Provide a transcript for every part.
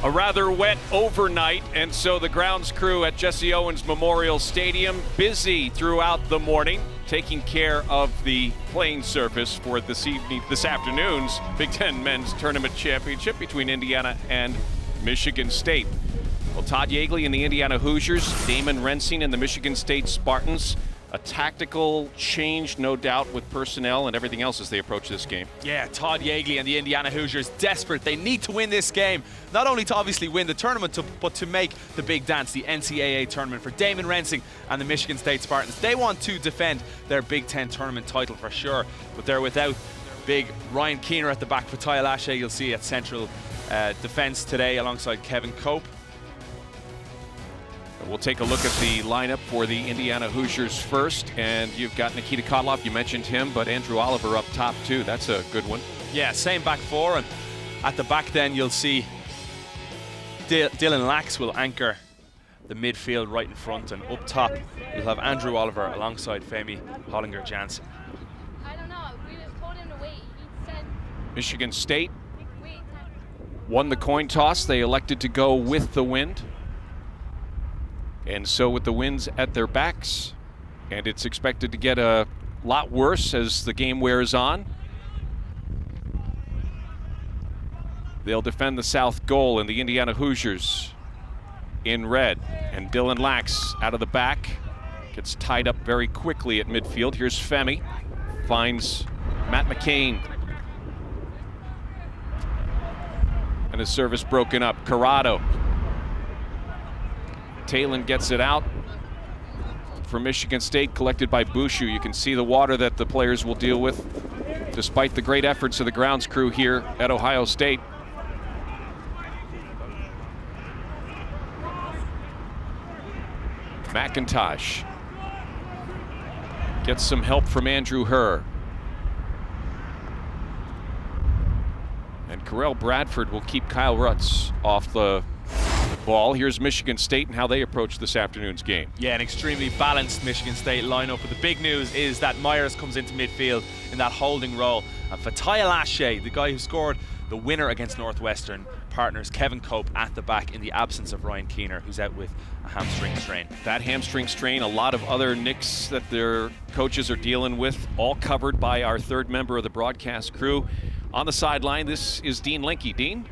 A rather wet overnight, and so the grounds crew at Jesse Owens Memorial Stadium busy throughout the morning, taking care of the playing surface for this afternoon's Big Ten Men's Tournament Championship between Indiana and Michigan State. Well, Todd Yeagley and the Indiana Hoosiers, Damon Rensing and the Michigan State Spartans. A tactical change, no doubt, with personnel and everything else as they approach this game. Yeah, Todd Yeagley and the Indiana Hoosiers desperate. They need to win this game, not only to obviously win the tournament, but to make the big dance, the NCAA tournament for Damon Rensing and the Michigan State Spartans. They want to defend their Big Ten tournament title for sure, but they're without big Ryan Keener at the back. Fatai Alashe, you'll see at central defense today alongside Kevin Cope. We'll take a look at the lineup for the Indiana Hoosiers first, and you've got Nikita Kotloff, you mentioned him, but Andrew Oliver up top too. That's a good one. Yeah, same back four, and at the back then you'll see Dylan Lax will anchor the midfield right in front, and up top you'll have Andrew Oliver alongside Femi Hollinger-Jansen. I don't know, we just told him to wait. He said Michigan State won the coin toss. They elected to go with the wind. And so with the winds at their backs, and it's expected to get a lot worse as the game wears on, they'll defend the south goal, and the Indiana Hoosiers in red. And Dylan Lax out of the back gets tied up very quickly at midfield. Here's Femi, finds Matt Mccain. And his service broken up. Corrado. Talon gets it out for Michigan State, collected by Bushu. You can see the water that the players will deal with, despite the great efforts of the grounds crew here at Ohio State. McIntosh gets some help from Andrew Herr. And Carell Bradford will keep Kyle Rutz off the ball. Here's Michigan State and how they approach this afternoon's game. Yeah, an extremely balanced Michigan State lineup, but the big news is that Myers comes into midfield in that holding role, and Fatai Alashe, the guy who scored the winner against Northwestern, partners Kevin Cope at the back in the absence of Ryan Keener, who's out with a hamstring strain. That hamstring strain, a lot of other nicks that their coaches are dealing with, all covered by our third member of the broadcast crew. On the sideline, this is Dean Linke. Dean?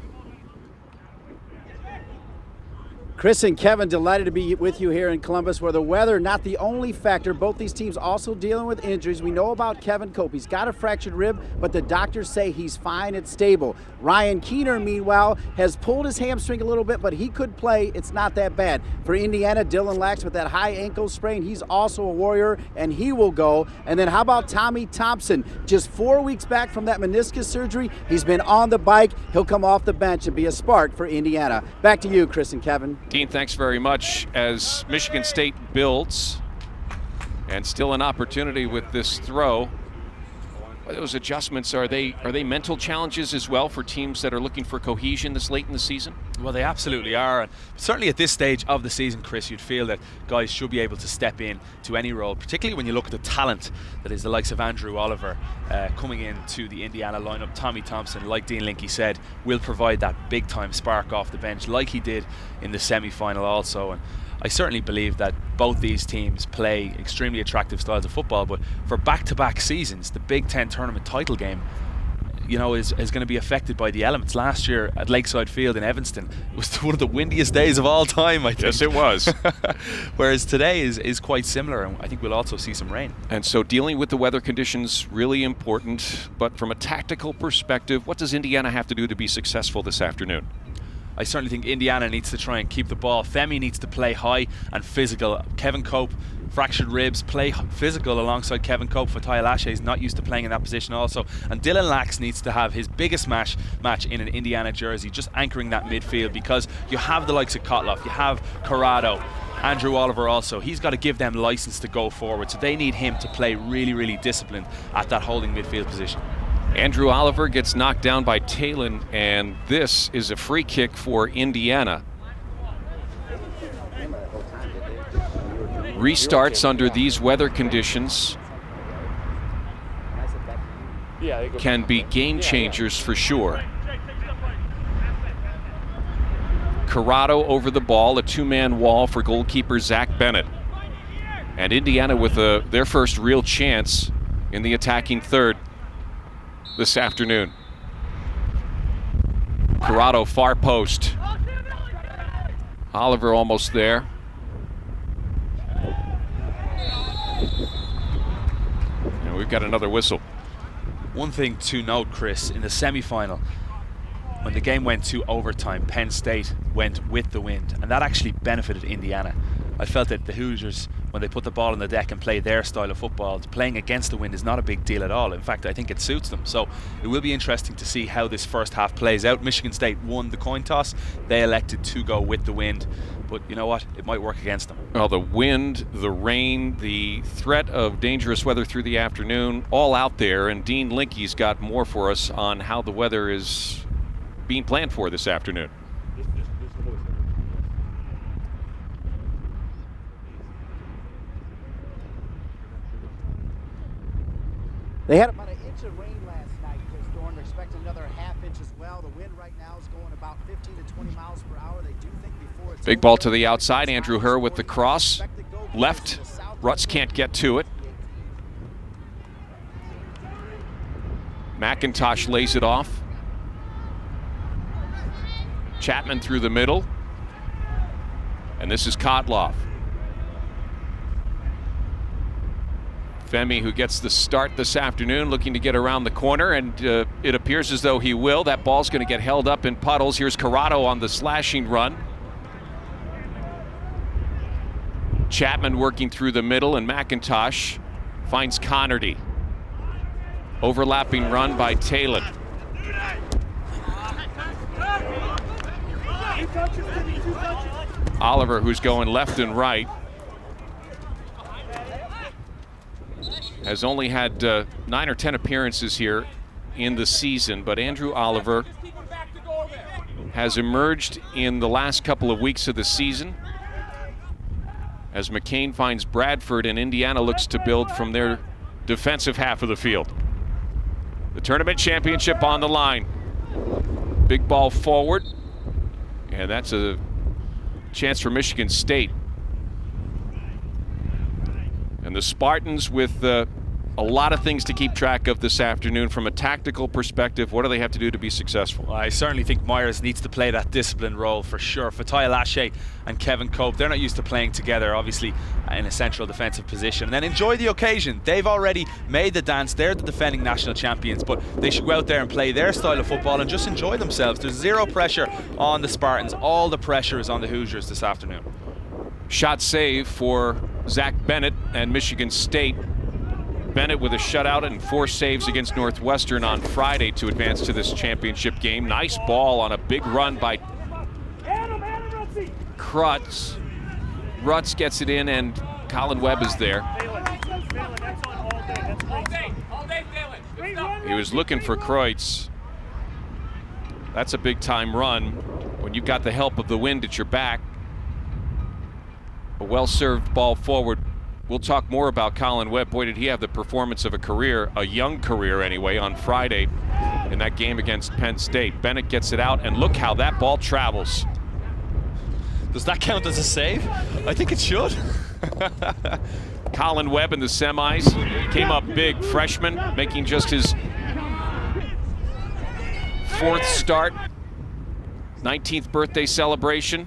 Chris and Kevin, delighted to be with you here in Columbus, where the weather not the only factor. Both these teams also dealing with injuries. We know about Kevin Cope. He's got a fractured rib, but the doctors say he's fine, it's stable. Ryan Keener, meanwhile, has pulled his hamstring a little bit, but he could play. It's not that bad. For Indiana, Dylan Lax with that high ankle sprain, he's also a warrior, and he will go. And then how about Tommy Thompson? Just 4 weeks back from that meniscus surgery, he's been on the bike. He'll come off the bench and be a spark for Indiana. Back to you, Chris and Kevin. Dean, thanks very much. As Michigan State builds, and still an opportunity with this throw. Those adjustments, are they mental challenges as well for teams that are looking for cohesion this late in the season? Well, they absolutely are. And certainly at this stage of the season, Chris, you'd feel that guys should be able to step in to any role, particularly when you look at the talent that is the likes of Andrew Oliver coming into the Indiana lineup. Tommy Thompson, like Dean Linke said, will provide that big-time spark off the bench like he did in the semi-final also. And I certainly believe that both these teams play extremely attractive styles of football, but for back-to-back seasons, the Big Ten tournament title game, you know, is going to be affected by the elements. Last year at Lakeside Field in Evanston, it was one of the windiest days of all time, I think. Yes, it was. Whereas today is quite similar, and I think we'll also see some rain. And so dealing with the weather conditions, really important. But from a tactical perspective, what does Indiana have to do to be successful this afternoon? I certainly think Indiana needs to try and keep the ball. Femi needs to play high and physical. Kevin Cope, fractured ribs, play physical alongside Kevin Cope. Fatai Alashe is not used to playing in that position also. And Dylan Lax needs to have his biggest match in an Indiana jersey, just anchoring that midfield, because you have the likes of Kotloff, you have Corrado, Andrew Oliver also. He's got to give them license to go forward, so they need him to play really, really disciplined at that holding midfield position. Andrew Oliver gets knocked down by Talon, and this is a free kick for Indiana. Restarts under these weather conditions can be game changers for sure. Corrado over the ball, a two-man wall for goalkeeper Zach Bennett. And Indiana with their first real chance in the attacking third this afternoon. Corrado far post. Oliver almost there. And we've got another whistle. One thing to note, Chris, in the semi-final, when the game went to overtime, Penn State went with the wind, and that actually benefited Indiana. I felt that the Hoosiers, when they put the ball on the deck and play their style of football, playing against the wind is not a big deal at all. In fact, I think it suits them. So it will be interesting to see how this first half plays out. Michigan State won the coin toss. They elected to go with the wind. But you know what? It might work against them. Well, the wind, the rain, the threat of dangerous weather through the afternoon, all out there. And Dean Linke's got more for us on how the weather is being planned for this afternoon. They had about an inch of rain last night, Chris Dorn. They're expecting another half inch as well. The wind right now is going about 15 to 20 miles per hour. They do think before it's big ball to the outside. Andrew Herr with the cross. Left. Rutz can't get to it. McIntosh lays it off. Chapman through the middle. And this is Kotloff. Femi, who gets the start this afternoon, looking to get around the corner, and it appears as though he will. That ball's going to get held up in puddles. Here's Corrado on the slashing run. Chapman working through the middle, and McIntosh finds Connerty. Overlapping run by Talon. Oliver, who's going left and right, has only had 9 or 10 appearances here in the season, but Andrew Oliver has emerged in the last couple of weeks of the season as Mccain finds Bradford and Indiana looks to build from their defensive half of the field. The tournament championship on the line. Big ball forward, and that's a chance for Michigan State. And the Spartans with a lot of things to keep track of this afternoon from a tactical perspective. What do they have to do to be successful? Well, I certainly think Myers needs to play that disciplined role for sure. Fatai Lashe and Kevin Cope, they're not used to playing together, obviously, in a central defensive position. And then enjoy the occasion. They've already made the dance. They're the defending national champions, but they should go out there and play their style of football and just enjoy themselves. There's zero pressure on the Spartans. All the pressure is on the Hoosiers this afternoon. Shot save for Zach Bennett and Michigan State. Bennett with a shutout and 4 saves against Northwestern on Friday to advance to this championship game. Nice ball on a big run by Krutz. Rutz gets it in, and Colin Webb is there. He was looking for Kreutz. That's a big time run when you've got the help of the wind at your back. A well-served ball forward. We'll talk more about Colin Webb. Boy, did he have the performance of a career, a young career anyway, on Friday in that game against Penn State. Bennett gets it out, and look how that ball travels. Does that count as a save? I think it should. Colin Webb in the semis came up big, freshman, making just his 4th start, 19th birthday celebration.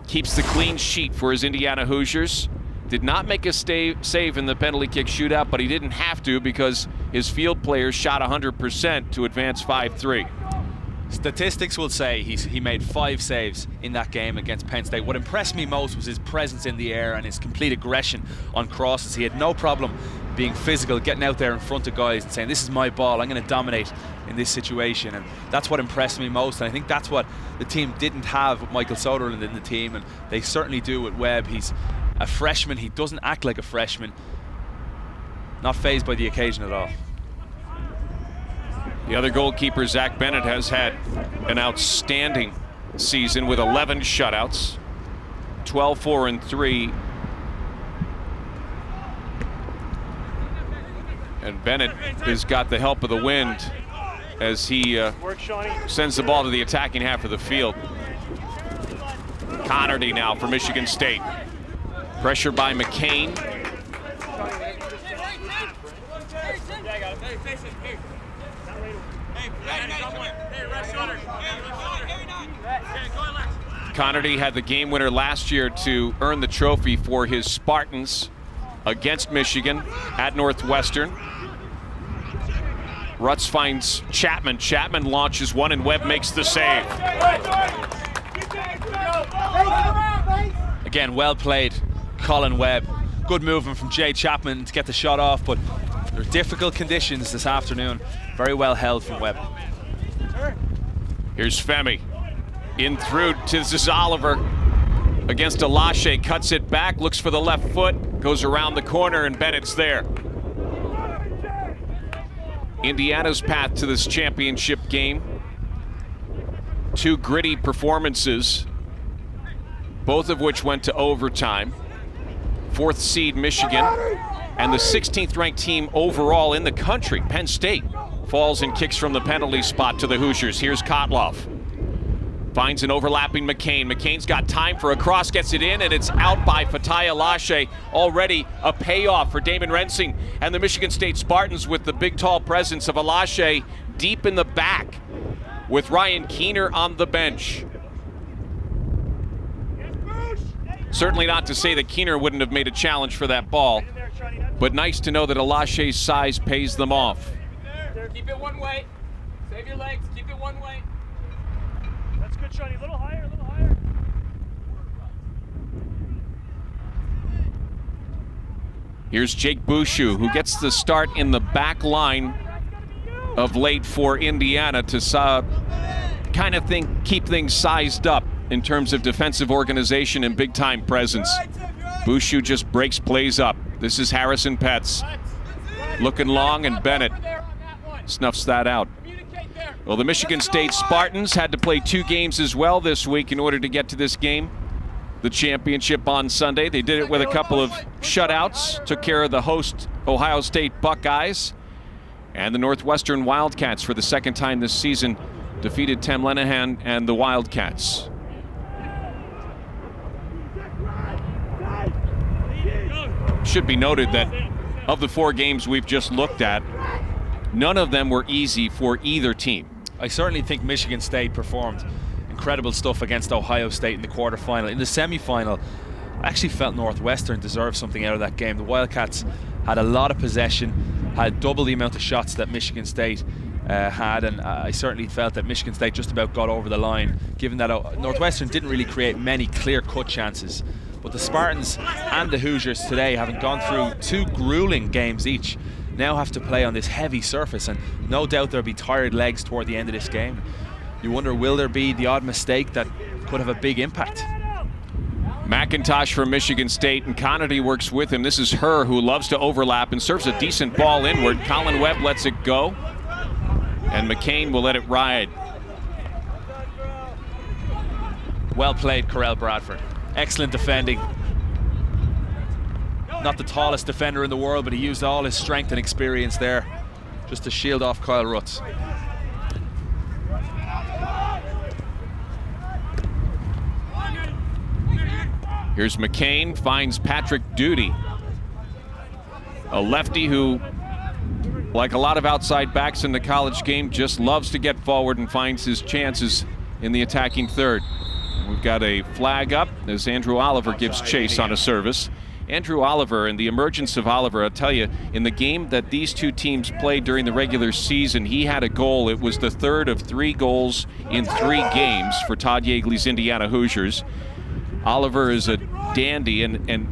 Keeps the clean sheet for his Indiana Hoosiers. Did not make a save in the penalty kick shootout, but he didn't have to because his field players shot 100% to advance 5-3. Statistics will say he made 5 saves in that game against Penn State. What impressed me most was his presence in the air and his complete aggression on crosses. He had no problem being physical, getting out there in front of guys and saying, this is my ball, I'm going to dominate in this situation. And that's what impressed me most, and I think that's what the team didn't have with Michael Soderlund in the team, and they certainly do with Webb. He's a freshman, he doesn't act like a freshman, not fazed by the occasion at all. The other goalkeeper, Zach Bennett, has had an outstanding season with 11 shutouts, 12-4-3. And Bennett has got the help of the wind as he sends the ball to the attacking half of the field. Connerty now for Michigan State. Pressure by McCain. Connerty had the game winner last year to earn the trophy for his Spartans against Michigan at Northwestern. Rutz finds Chapman. Chapman launches one and Webb makes the save. Again, well played, Colin Webb. Good movement from Jay Chapman to get the shot off, but there are difficult conditions this afternoon. Very well held from Webb. Here's Femi. In through to this is Oliver against Alashe. Cuts it back, looks for the left foot, goes around the corner, and Bennett's there. Indiana's path to this championship game. Two gritty performances, both of which went to overtime. 4th seed Michigan and the 16th ranked team overall in the country, Penn State, falls and kicks from the penalty spot to the Hoosiers. Here's Kotloff. Finds an overlapping McCain. McCain's got time for a cross, gets it in, and it's out by Fatai Alashe. Already a payoff for Damon Rensing and the Michigan State Spartans with the big, tall presence of Alashe deep in the back with Ryan Keener on the bench. Certainly not to say that Keener wouldn't have made a challenge for that ball, but nice to know that Alashe's size pays them off. Keep it one way. Save your legs. Keep it one way. That's good, Shani. A little higher, a little higher. Here's Jake Bushu, who gets the start in the back line of late for Indiana to kind of keep things sized up in terms of defensive organization and big-time presence. Bushu just breaks plays up. This is Harrison Petz looking long, and Bennett snuffs that out. Well, the Michigan State Spartans had to play 2 games as well this week in order to get to this game, the championship on Sunday. They did it with a couple of shutouts, took care of the host Ohio State Buckeyes, and the Northwestern Wildcats for the 2nd time this season defeated Tim Lenahan and the Wildcats. Should be noted that of the 4 games we've just looked at, none of them were easy for either team. I certainly think Michigan State performed incredible stuff against Ohio State in the quarterfinal. In the semifinal, I actually felt Northwestern deserved something out of that game. The Wildcats had a lot of possession, had double the amount of shots that Michigan State had, and I certainly felt that Michigan State just about got over the line, given that Northwestern didn't really create many clear-cut chances. But the Spartans and the Hoosiers today, having gone through 2 grueling games each, now have to play on this heavy surface, and no doubt there'll be tired legs toward the end of this game. You wonder, will there be the odd mistake that could have a big impact? McIntosh from Michigan State, and Connerty works with him. This is Herr, who loves to overlap and serves a decent ball inward. Colin Webb lets it go, and McCain will let it ride. Well played, Correll Bradford. Excellent defending. Not the tallest defender in the world, but he used all his strength and experience there just to shield off Kyle Rutz. Here's McCain, finds Patrick Duty, a lefty who, like a lot of outside backs in the college game, just loves to get forward and finds his chances in the attacking third. We've got a flag up as Andrew Oliver gives chase on a service. Andrew Oliver, and the emergence of Oliver, I'll tell you, in the game that these 2 teams played during the regular season, he had a goal. It was the 3rd of 3 goals in 3 games for Todd Yeagley's Indiana Hoosiers. Oliver is a dandy, and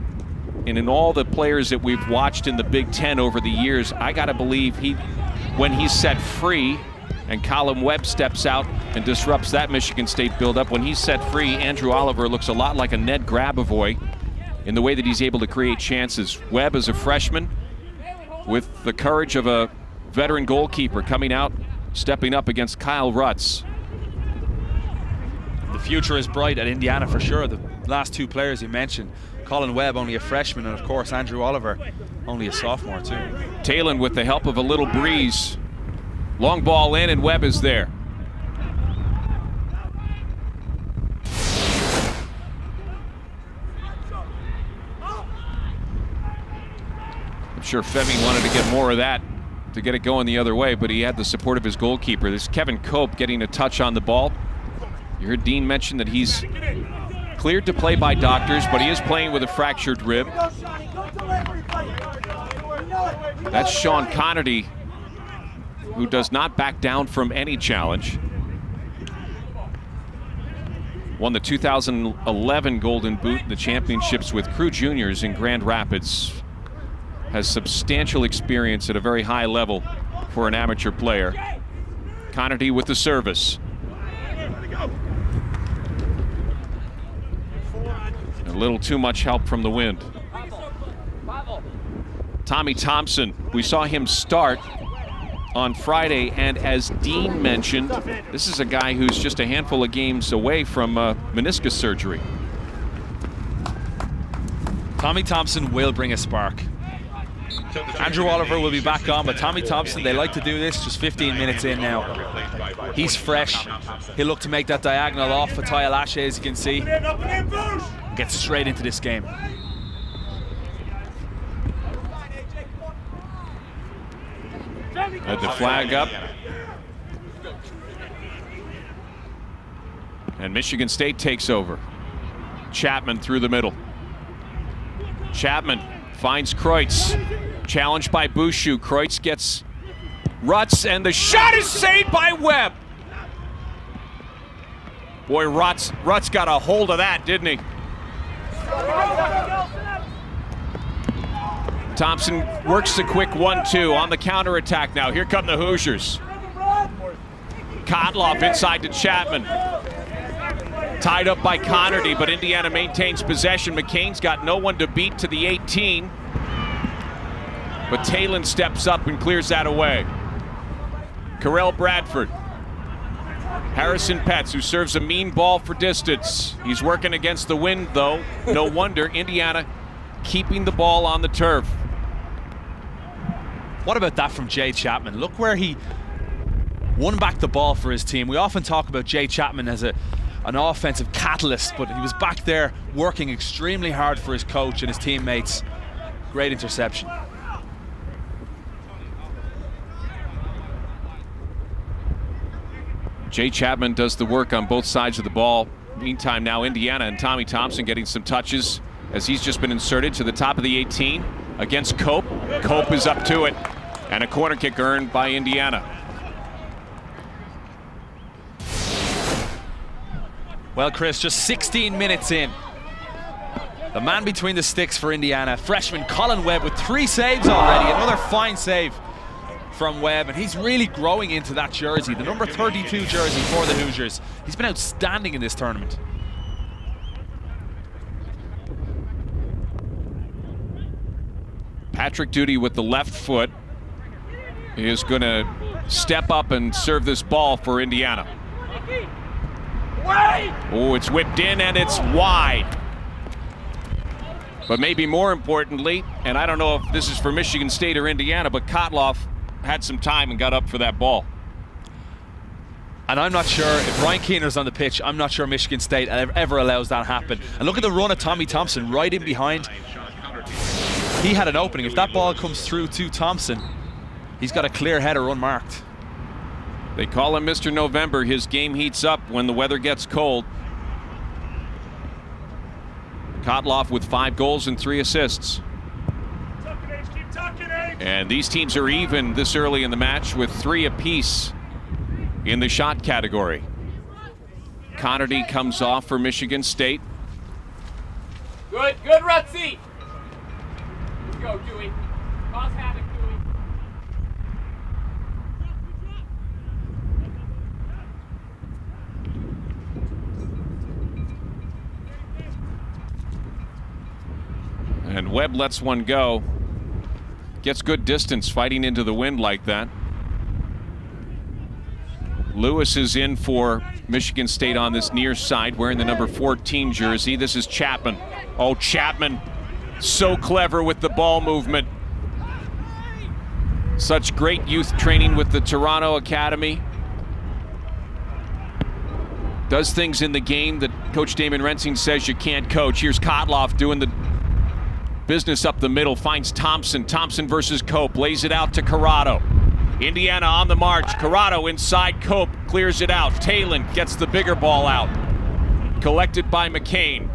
in all the players that we've watched in the Big Ten over the years, I gotta believe when he's set free and Colin Webb steps out and disrupts that Michigan State buildup, when he's set free, Andrew Oliver looks a lot like a Ned Grabavoy in the way that he's able to create chances. Webb is a freshman with the courage of a veteran goalkeeper coming out, stepping up against Kyle Rutz. The future is bright at Indiana for sure. The last 2 players you mentioned, Colin Webb, only a freshman, and of course Andrew Oliver, only a sophomore too. Talon with the help of a little breeze. Long ball in, and Webb is there. Sure, Femi wanted to get more of that to get it going the other way, but he had the support of his goalkeeper. This is Kevin Cope getting a touch on the ball. You heard Dean mention that he's cleared to play by doctors, but he is playing with a fractured rib. That's Sean Connerty, who does not back down from any challenge. Won the 2011 Golden Boot in the championships with Crew Juniors in Grand Rapids. Has substantial experience at a very high level for an amateur player. Connerty with the service. A little too much help from the wind. Tommy Thompson, we saw him start on Friday, and as Dean mentioned, this is a guy who's just a handful of games away from meniscus surgery. Tommy Thompson will bring a spark. Andrew Oliver will be back on, but Tommy Thompson, they like to do this just 15 minutes in now. He's fresh. He'll look to make that diagonal off Fataya Lashe, as you can see. Get straight into this game. Had the flag up. And Michigan State takes over. Chapman through the middle. Chapman finds Kreutz. Challenged by Bouchou. Kreutz gets Rutz, and the shot is saved by Webb. Boy, Rutz got a hold of that, didn't he? Thompson works the quick 1-2 on the counterattack now. Here come the Hoosiers. Kotloff inside to Chapman. Tied up by Connerty, but Indiana maintains possession. McCain's got no one to beat to the 18. But Talon steps up and clears that away. Carell Bradford. Harrison Petz, who serves a mean ball for distance. He's working against the wind, though. No wonder Indiana keeping the ball on the turf. What about that from Jay Chapman? Look where he won back the ball for his team. We often talk about Jay Chapman as an offensive catalyst, but he was back there working extremely hard for his coach and his teammates. Great interception. Jay Chapman does the work on both sides of the ball. Meantime, now Indiana and Tommy Thompson getting some touches as he's just been inserted to the top of the 18 against Cope. Cope is up to it, and a corner kick earned by Indiana. Well, Chris, just 16 minutes in. The man between the sticks for Indiana, freshman Colin Webb with 3 saves already. Another fine save from Webb, and he's really growing into that jersey, the number 32 jersey for the Hoosiers. He's been outstanding in this tournament. Patrick Duty with the left foot is going to step up and serve this ball for Indiana. Oh, it's whipped in and it's wide. But maybe more importantly, and I don't know if this is for Michigan State or Indiana, but Kotloff had some time and got up for that ball. And I'm not sure if Ryan Keener's on the pitch, I'm not sure Michigan State ever allows that happen. And look at the run of Tommy Thompson right in behind. He had an opening. If that ball comes through to Thompson, he's got a clear header unmarked. They call him Mr. November. His game heats up when the weather gets cold. Kotloff with 5 goals and 3 assists. And these teams are even this early in the match with 3 apiece in the shot category. Connerty comes off for Michigan State. Good, Rutzy. Go, Dewey. Cause havoc, Dewey. And Webb lets one go. Gets good distance fighting into the wind like that. Lewis is in for Michigan State on this near side wearing the number 14 jersey. This is Chapman. Oh, Chapman, so clever with the ball movement. Such great youth training with the Toronto Academy. Does things in the game that Coach Damon Rensing says you can't coach. Here's Kotloff doing the business up the middle, finds Thompson. Thompson versus Cope, lays it out to Corrado. Indiana on the march. Corrado inside Cope, clears it out. Talon gets the bigger ball out. Collected by McCain.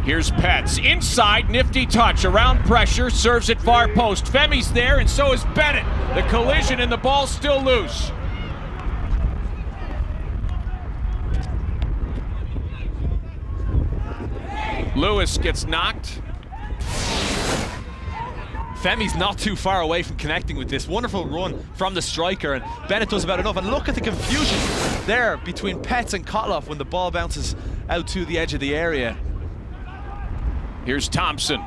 Here's Petz. Inside, nifty touch. Around pressure, serves it far post. Femi's there, and so is Bennett. The collision and the ball's still loose. Lewis gets knocked. Femi's not too far away from connecting with this. Wonderful run from the striker, and Bennett does about enough. And look at the confusion there between Petz and Kotloff when the ball bounces out to the edge of the area. Here's Thompson.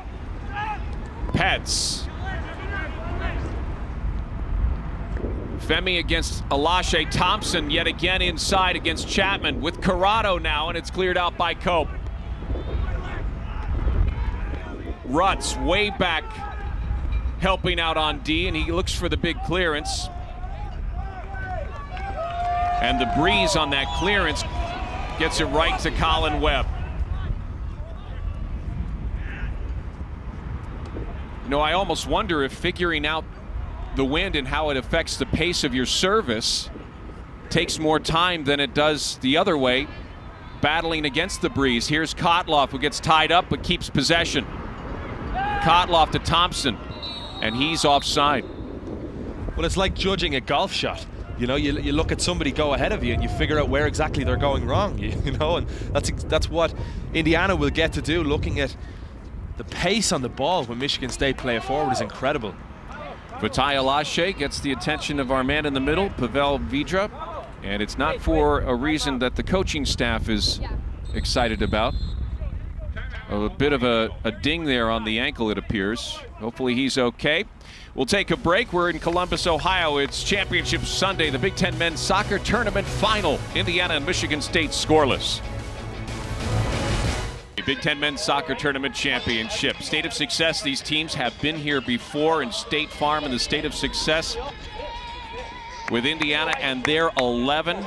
Petz. Femi against Alashe. Thompson yet again inside against Chapman with Corrado now, and it's cleared out by Cope. Rutz way back helping out on D, and he looks for the big clearance. And the breeze on that clearance gets it right to Colin Webb. You know, I almost wonder if figuring out the wind and how it affects the pace of your service takes more time than it does the other way, battling against the breeze. Here's Kotloff, who gets tied up but keeps possession. Kotloff to Thompson, and he's offside. Well, it's like judging a golf shot. You know, you look at somebody go ahead of you and you figure out where exactly they're going wrong, you know, and that's what Indiana will get to do. Looking at the pace on the ball when Michigan State play it forward is incredible. Vitaly Alashe gets the attention of our man in the middle, Pavel Vidra, and it's not for a reason that the coaching staff is excited about. A bit of a ding there on the ankle, it appears. Hopefully he's okay. We'll take a break. We're in Columbus, Ohio. It's Championship Sunday, the Big Ten Men's Soccer Tournament Final. Indiana and Michigan State scoreless. Big Ten Men's Soccer Tournament Championship. State of Success, these teams have been here before in State Farm in the State of Success with Indiana and their 11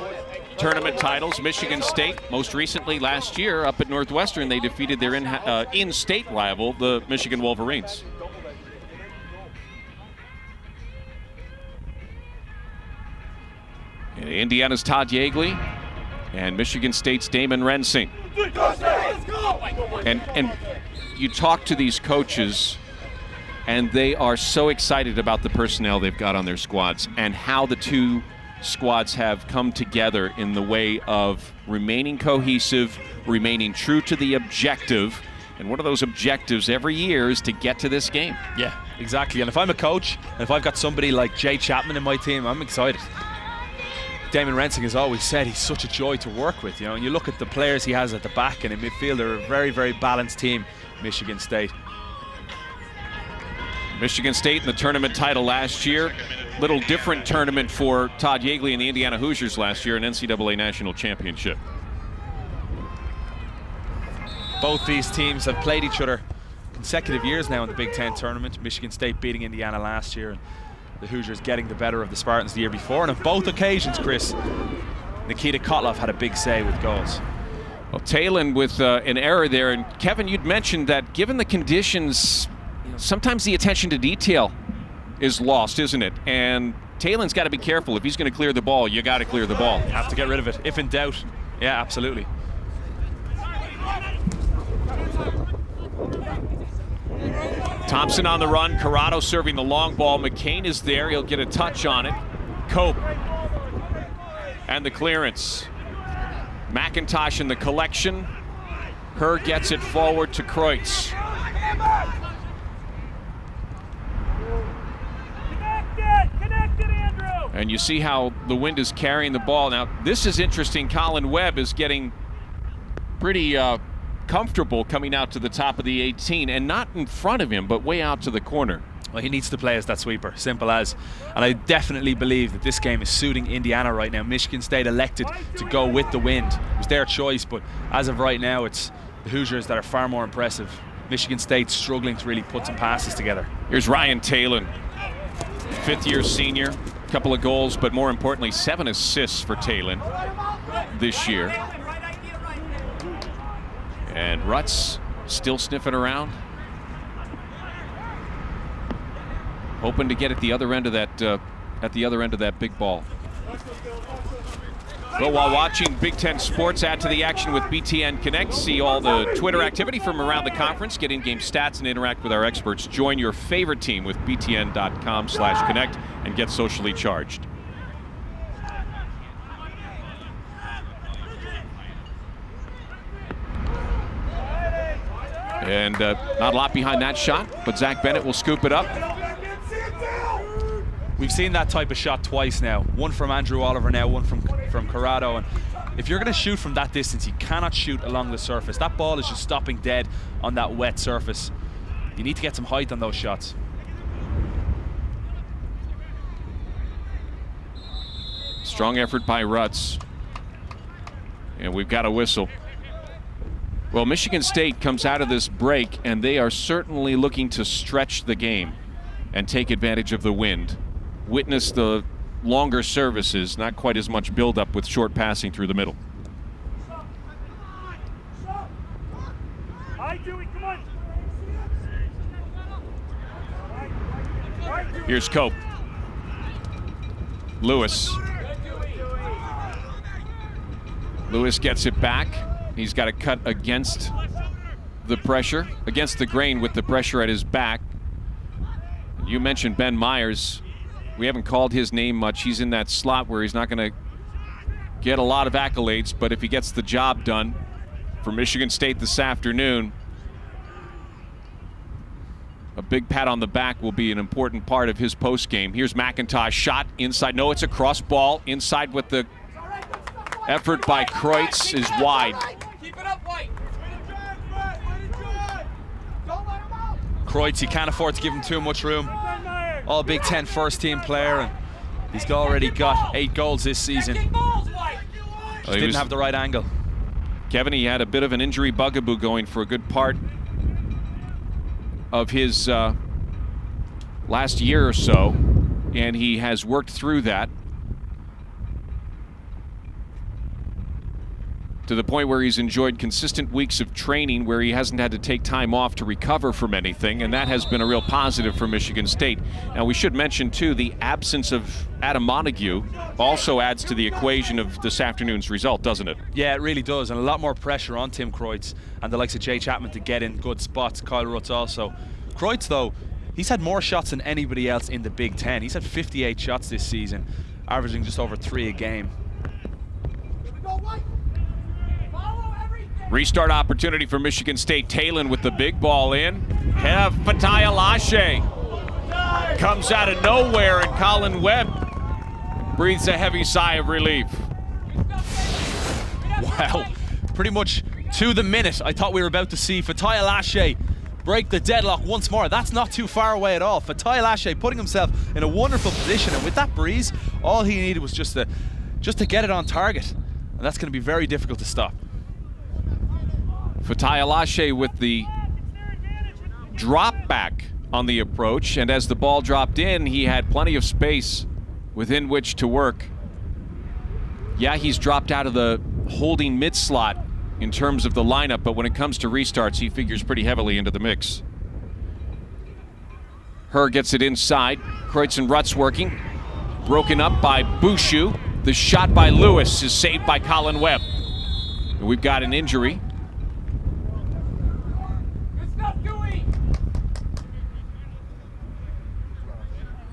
tournament titles. Michigan State, most recently last year up at Northwestern, they defeated their in-state rival, the Michigan Wolverines. Indiana's Todd Yeagley and Michigan State's Damon Rensing. And you talk to these coaches and they are so excited about the personnel they've got on their squads and how the two squads have come together in the way of remaining cohesive, remaining true to the objective. And one of those objectives every year is to get to this game. Yeah, exactly. And if I'm a coach and if I've got somebody like Jay Chapman in my team, I'm excited. Damon Rensing has always said he's such a joy to work with, you know, and you look at the players he has at the back and in midfield, they're a very, very balanced team, Michigan State. Michigan State in the tournament title last year. Little different tournament for Todd Yeagley and the Indiana Hoosiers last year, an NCAA national championship. Both these teams have played each other consecutive years now in the Big Ten tournament. Michigan State beating Indiana last year, and the Hoosiers getting the better of the Spartans the year before. And on both occasions, Chris, Nikita Kotloff had a big say with goals. Well, Talon with an error there. And Kevin, you'd mentioned that given the conditions, you know, sometimes the attention to detail is lost, isn't it? And Talon's got to be careful. If he's going to clear the ball, you got to clear the ball. You have to get rid of it, if in doubt. Yeah, absolutely. Thompson on the run, Corrado serving the long ball. McCain is there, he'll get a touch on it. Cope, and the clearance. McIntosh in the collection. Herr gets it forward to Kreutz. Connected, Andrew! And you see how the wind is carrying the ball. Now, this is interesting. Colin Webb is getting pretty comfortable coming out to the top of the 18, and not in front of him, but way out to the corner. Well, he needs to play as that sweeper, simple as. And I definitely believe that this game is suiting Indiana right now. Michigan State elected to go with the wind. It was their choice, but as of right now, it's the Hoosiers that are far more impressive. Michigan State struggling to really put some passes together. Here's Ryan Talon, fifth-year senior, a couple of goals, but more importantly, 7 assists for Talon this year. And Rutz Still sniffing around. Hoping to get at the other end of that big ball. Well, while watching Big Ten Sports, add to the action with BTN Connect. See all the Twitter activity from around the conference. Get in-game stats and interact with our experts. Join your favorite team with btn.com/connect and get socially charged. And not a lot behind that shot, but Zach Bennett will scoop it up. We've seen that type of shot twice now. One from Andrew Oliver now, one from Corrado. And if you're going to shoot from that distance, you cannot shoot along the surface. That ball is just stopping dead on that wet surface. You need to get some height on those shots. Strong effort by Rutz. And we've got a whistle. Well, Michigan State comes out of this break, and they are certainly looking to stretch the game and take advantage of the wind. Witness the longer services, not quite as much buildup with short passing through the middle. Here's Cope. Lewis. Lewis gets it back. He's got to cut against the pressure, against the grain with the pressure at his back. You mentioned Ben Myers. We haven't called his name much. He's in that slot where he's not going to get a lot of accolades, but if he gets the job done for Michigan State this afternoon, a big pat on the back will be an important part of his post game. Here's McIntosh, shot inside. No, it's a cross ball. Inside with the effort by Kreutz is wide. Kreutz, you can't afford to give him too much room. All Big Ten first team player, and he's already got 8 goals this season. Just didn't have the right angle. Kevin, he had a bit of an injury bugaboo going for a good part of his last year or so, and he has worked through that to the point where he's enjoyed consistent weeks of training where he hasn't had to take time off to recover from anything, and that has been a real positive for Michigan State. Now, we should mention, too, the absence of Adam Montague also adds to the equation of this afternoon's result, doesn't it? Yeah, it really does, and a lot more pressure on Tim Kreutz and the likes of Jay Chapman to get in good spots. Kyle Rutz also. Kreutz, though, he's had more shots than anybody else in the Big Ten. He's had 58 shots this season, averaging just over 3 a game. Restart opportunity for Michigan State. Talon with the big ball in. Have Fatai Alashe comes out of nowhere, and Colin Webb breathes a heavy sigh of relief. Wow, pretty much to the minute, I thought we were about to see Fatai Alashe break the deadlock once more. That's not too far away at all. Fatai Alashe putting himself in a wonderful position, and with that breeze, all he needed was just to get it on target, and that's going to be very difficult to stop. Fatai Alashe with the drop back on the approach, and as the ball dropped in, he had plenty of space within which to work. Yeah, he's dropped out of the holding mid slot in terms of the lineup, but when it comes to restarts, he figures pretty heavily into the mix. Herr gets it inside. Kreutz and Rutz working. Broken up by Bouchou. The shot by Lewis is saved by Colin Webb. And we've got an injury.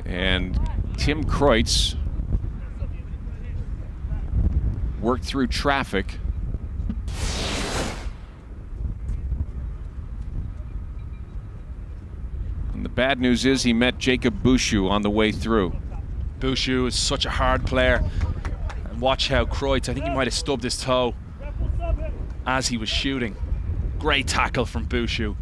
And Tim Kreutz worked through traffic. And the bad news is he met Jacob Bouchou on the way through. Bouchou is such a hard player. And watch how Kreutz, I think he might have stubbed his toe as he was shooting. Great tackle from Bouchou.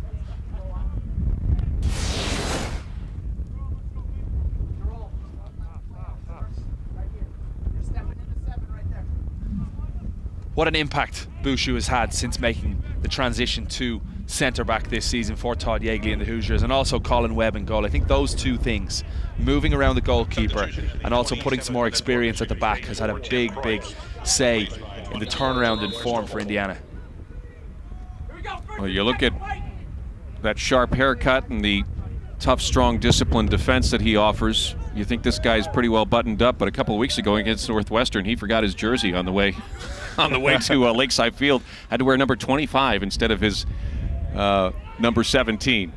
What an impact Bouchou has had since making the transition to centre-back this season for Todd Yeagley and the Hoosiers, and also Colin Webb in goal. I think those two things, moving around the goalkeeper and also putting some more experience at the back, has had a big say in the turnaround in form for Indiana. Well, you look at that sharp haircut and the tough, strong, disciplined defense that he offers, you think this guy's pretty well buttoned up. But a couple of weeks ago against Northwestern, he forgot his jersey on the way to Lakeside Field. Had to wear number 25 instead of his number 17.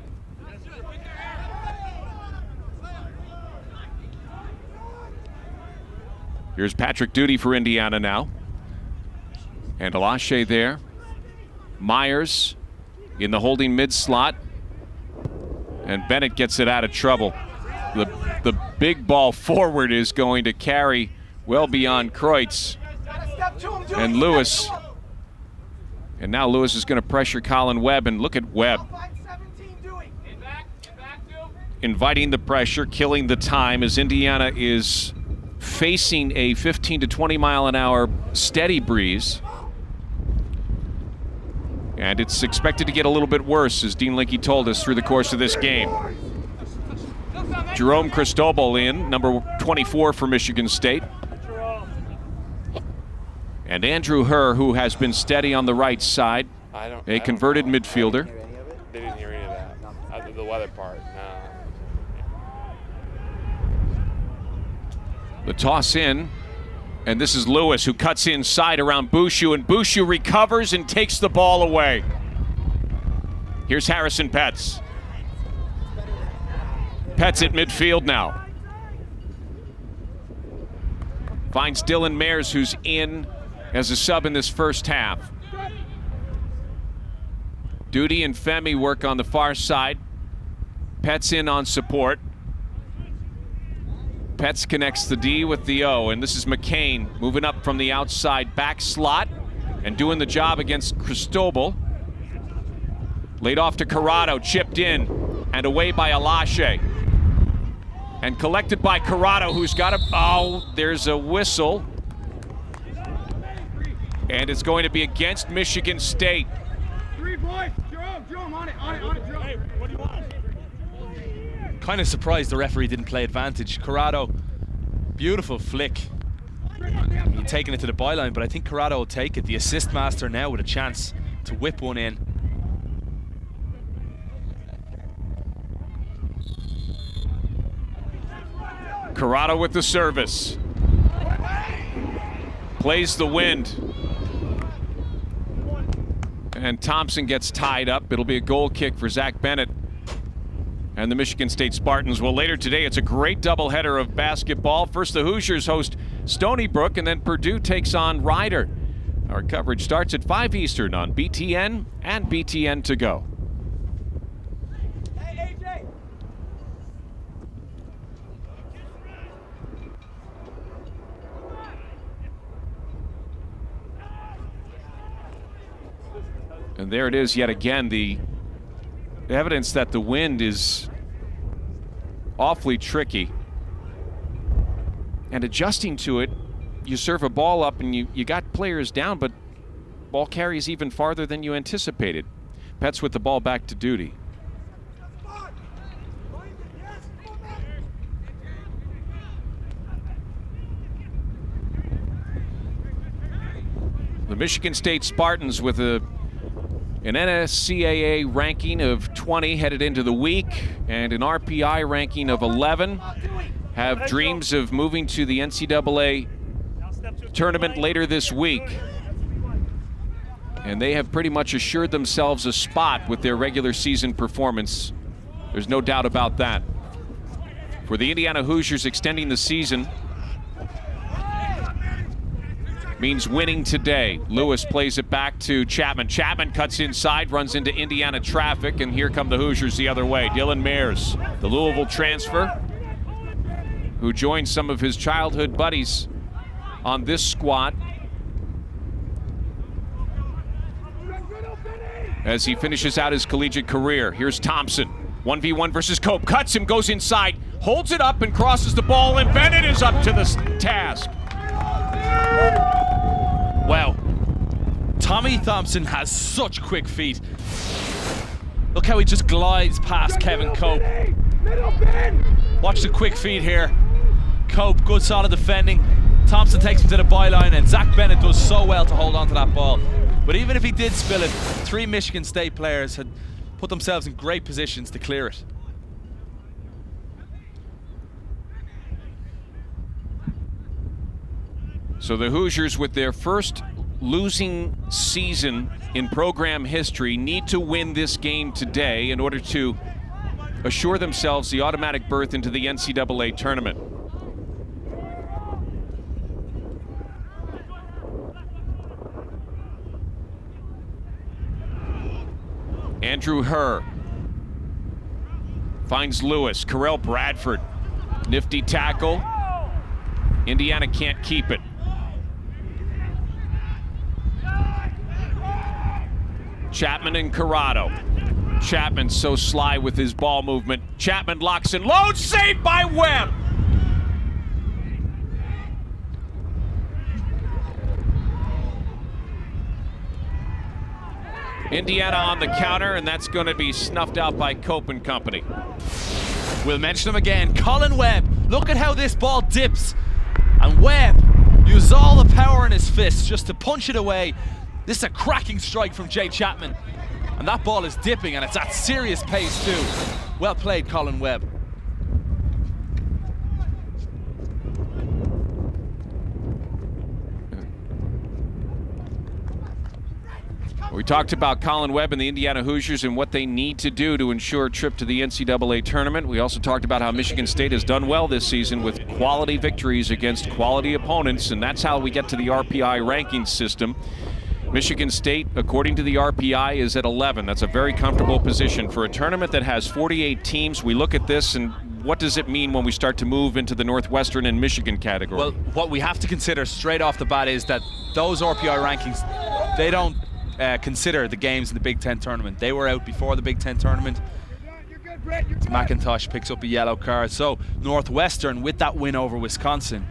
Here's Patrick Duty for Indiana now. And Alashe there. Myers in the holding mid slot. And Bennett gets it out of trouble. The big ball forward is going to carry well beyond Kreutz. And Lewis. And now Lewis is going to pressure Colin Webb. And look at Webb. Inviting the pressure, killing the time as Indiana is facing a 15 to 20 mile an hour steady breeze. And it's expected to get a little bit worse, as Dean Linke told us, through the course of this game. Jerome Cristobal in, number 24 for Michigan State. And Andrew Herr, who has been steady on the right side, a converted midfielder. They didn't hear any of that. The weather part, no. The toss in, and this is Lewis, who cuts inside around Bushu, and Bushu recovers and takes the ball away. Here's Harrison Petz. Petz at midfield now. Finds Dylan Mayers, who's in as a sub in this first half. Duty and Femi work on the far side. Petz in on support. Petz connects the D with the O, and this is Mccain moving up from the outside back slot and doing the job against Cristobal. Laid off to Corrado, chipped in and away by Alashe. And collected by Corrado, who's got a, oh, there's a whistle. And it's going to be against Michigan State. 3 points, Jerome, on it, Jerome. Hey, what do you want? Kind of surprised the referee didn't play advantage. Corrado, beautiful flick. He's taking it to the byline, but I think Corrado will take it. The assist master now with a chance to whip one in. Corrado with the service. Plays the wind. And Thompson gets tied up. It'll be a goal kick for Zach Bennett and the Michigan State Spartans. Well, later today, it's a great doubleheader of basketball. First, the Hoosiers host Stony Brook, and then Purdue takes on Rider. Our coverage starts at 5 Eastern on BTN and BTN to go. Hey, AJ. And there it is yet again, the evidence that the wind is awfully tricky. And adjusting to it, you serve a ball up and you got players down, but ball carries even farther than you anticipated. Petz with the ball back to Duty. The Michigan State Spartans with an NCAA ranking of 20 headed into the week and an RPI ranking of 11. Have dreams of moving to the NCAA tournament later this week. And they have pretty much assured themselves a spot with their regular season performance. There's no doubt about that. For the Indiana Hoosiers, extending the season means winning today. Lewis plays it back to Chapman. Chapman cuts inside, runs into Indiana traffic, and here come the Hoosiers the other way. Dylan Mayers, the Louisville transfer, who joined some of his childhood buddies on this squad as he finishes out his collegiate career. Here's Thompson, 1v1 versus Cope. Cuts him, goes inside, holds it up and crosses the ball, and Bennett is up to the task. Wow. Tommy Thompson has such quick feet. Look how he just glides past Kevin Cope. Watch the quick feet here. Cope, good solid defending. Thompson takes him to the byline, and Zach Bennett does so well to hold on to that ball. But even if he did spill it, 3 Michigan State players had put themselves in great positions to clear it. So the Hoosiers, with their first losing season in program history, need to win this game today in order to assure themselves the automatic berth into the NCAA tournament. Andrew Herr finds Lewis. Carell Bradford, nifty tackle. Indiana can't keep it. Chapman and Corrado. Chapman so sly with his ball movement. Chapman locks and loads, saved by Webb. Indiana on the counter, and that's going to be snuffed out by Cope and company. We'll mention him again. Colin Webb. Look at how this ball dips. And Webb uses all the power in his fists just to punch it away. This is a cracking strike from Jay Chapman. And that ball is dipping, and it's at serious pace too. Well played, Colin Webb. We talked about Colin Webb and the Indiana Hoosiers and what they need to do to ensure a trip to the NCAA tournament. We also talked about how Michigan State has done well this season with quality victories against quality opponents, and that's how we get to the RPI ranking system. Michigan State, according to the RPI, is at 11. That's a very comfortable position for a tournament that has 48 teams. We look at this, and what does it mean when we start to move into the Northwestern and Michigan category? Well, what we have to consider straight off the bat is that those RPI rankings, they don't consider the games in the Big Ten tournament. They were out before the Big Ten tournament. McIntosh picks up a yellow card. So Northwestern, with that win over Wisconsin,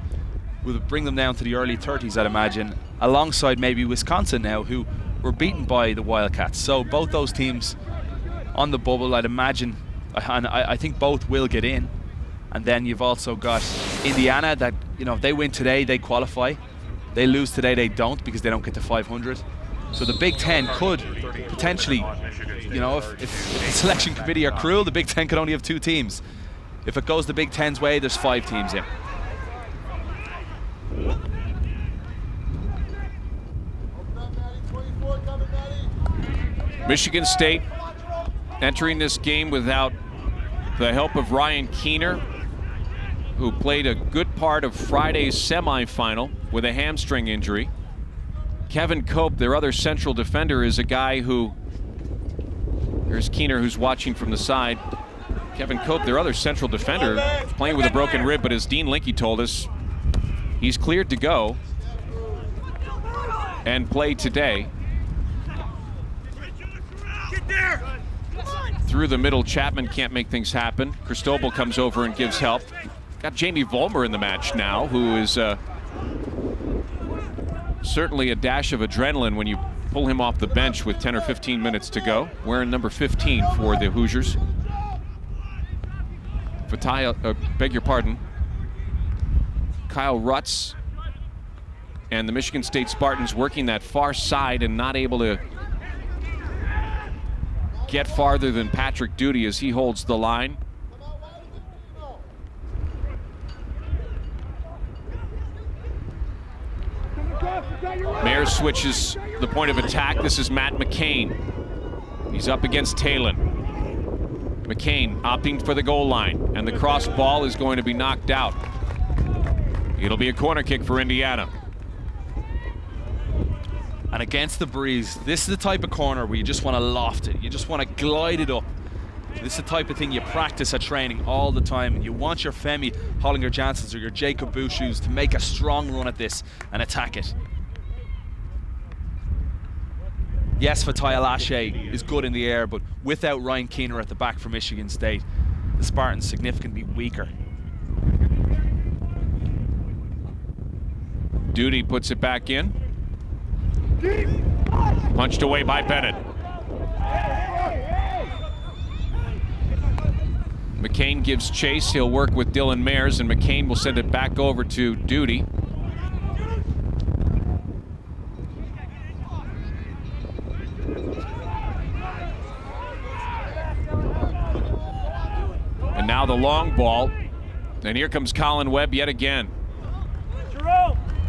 will bring them down to the early 30s, I'd imagine, alongside maybe Wisconsin now, who were beaten by the Wildcats. So both those teams on the bubble, I'd imagine, and I think both will get in. And then you've also got Indiana that, you know, if they win today, they qualify. They lose today, they don't, because they don't get to 500. So the Big Ten could potentially, you know, if the selection committee are cruel, the Big Ten could only have 2 teams. If it goes the Big Ten's way, there's 5 teams in. Michigan State entering this game without the help of Ryan Keener, who played a good part of Friday's semifinal with a hamstring injury. Kevin Cope, their other central defender, is a guy who, here's Keener who's watching from the side. Kevin Cope, their other central defender, is playing with a broken rib, but as Dean Linke told us, he's cleared to go and play today. Through the middle, Chapman can't make things happen. Cristobal comes over and gives help. Got Jamie Vollmer in the match now, who is certainly a dash of adrenaline when you pull him off the bench with 10 or 15 minutes to go. Wearing number 15 for the Hoosiers. Beg your pardon. Kyle Rutz and the Michigan State Spartans working that far side and not able to get farther than Patrick Duty as he holds the line. Mayer switches the point of attack. This is Matt McCain. He's up against Talon. McCain opting for the goal line, and the cross ball is going to be knocked out. It'll be a corner kick for Indiana. And against the breeze, this is the type of corner where you just want to loft it. You just want to glide it up. This is the type of thing you practice at training all the time. And you want your Femi Hollinger-Janssens or your Jacob Bouchous to make a strong run at this and attack it. Yes, Fatai Alashe is good in the air, but without Ryan Keener at the back for Michigan State, the Spartans significantly weaker. Duty puts it back in. Punched away by Bennett. McCain gives chase. He'll work with Dylan Mayers, and McCain will send it back over to Duty. And now the long ball. And here comes Colin Webb yet again.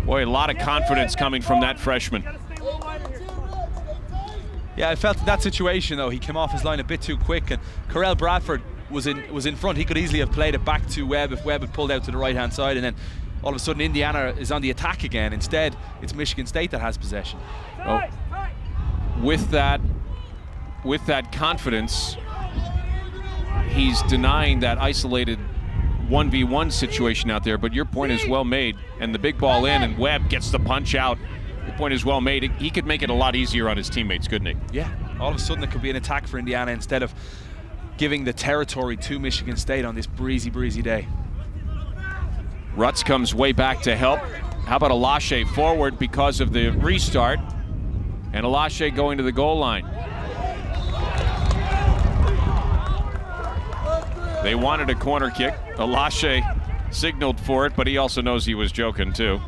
Boy, a lot of confidence coming from that freshman. Yeah, I felt in that situation, though, he came off his line a bit too quick, and Corell Bradford was in front. He could easily have played it back to Webb if Webb had pulled out to the right-hand side, and then all of a sudden Indiana is on the attack again. Instead, it's Michigan State that has possession. Oh. With that confidence, he's denying that isolated 1v1 situation out there, but your point is well made. And the big ball in, and Webb gets the punch out. Your point is well made. He could make it a lot easier on his teammates, couldn't he? Yeah, all of a sudden it could be an attack for Indiana instead of giving the territory to Michigan State on this breezy day. Rutz comes way back to help. How about Alashe forward because of the restart? And Alashe going to the goal line. They wanted a corner kick. Alashe signaled for it, but he also knows he was joking too.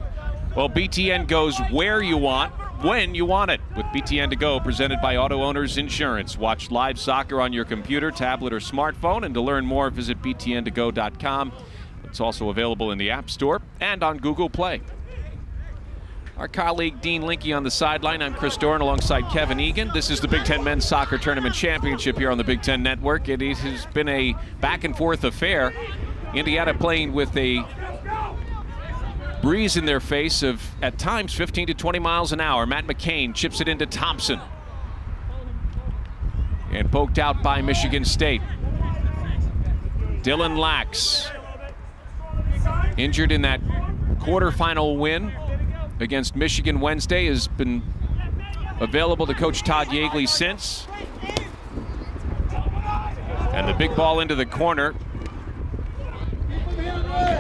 Well, BTN goes where you want, when you want it. With BTN to Go, presented by Auto Owners Insurance. Watch live soccer on your computer, tablet, or smartphone. And to learn more, visit btntogo.com. It's also available in the App Store and on Google Play. Our colleague Dean Linke on the sideline. I'm Chris Doran alongside Kevin Egan. This is the Big Ten Men's Soccer Tournament Championship here on the Big Ten Network. It has been a back-and-forth affair. Indiana playing with a breeze in their face of, at times, 15 to 20 miles an hour. Matt Mccain chips it into Thompson. And poked out by Michigan State. Dylan Lax, injured in that quarterfinal win against Michigan Wednesday, has been available to Coach Todd Yeagley since. And the big ball into the corner.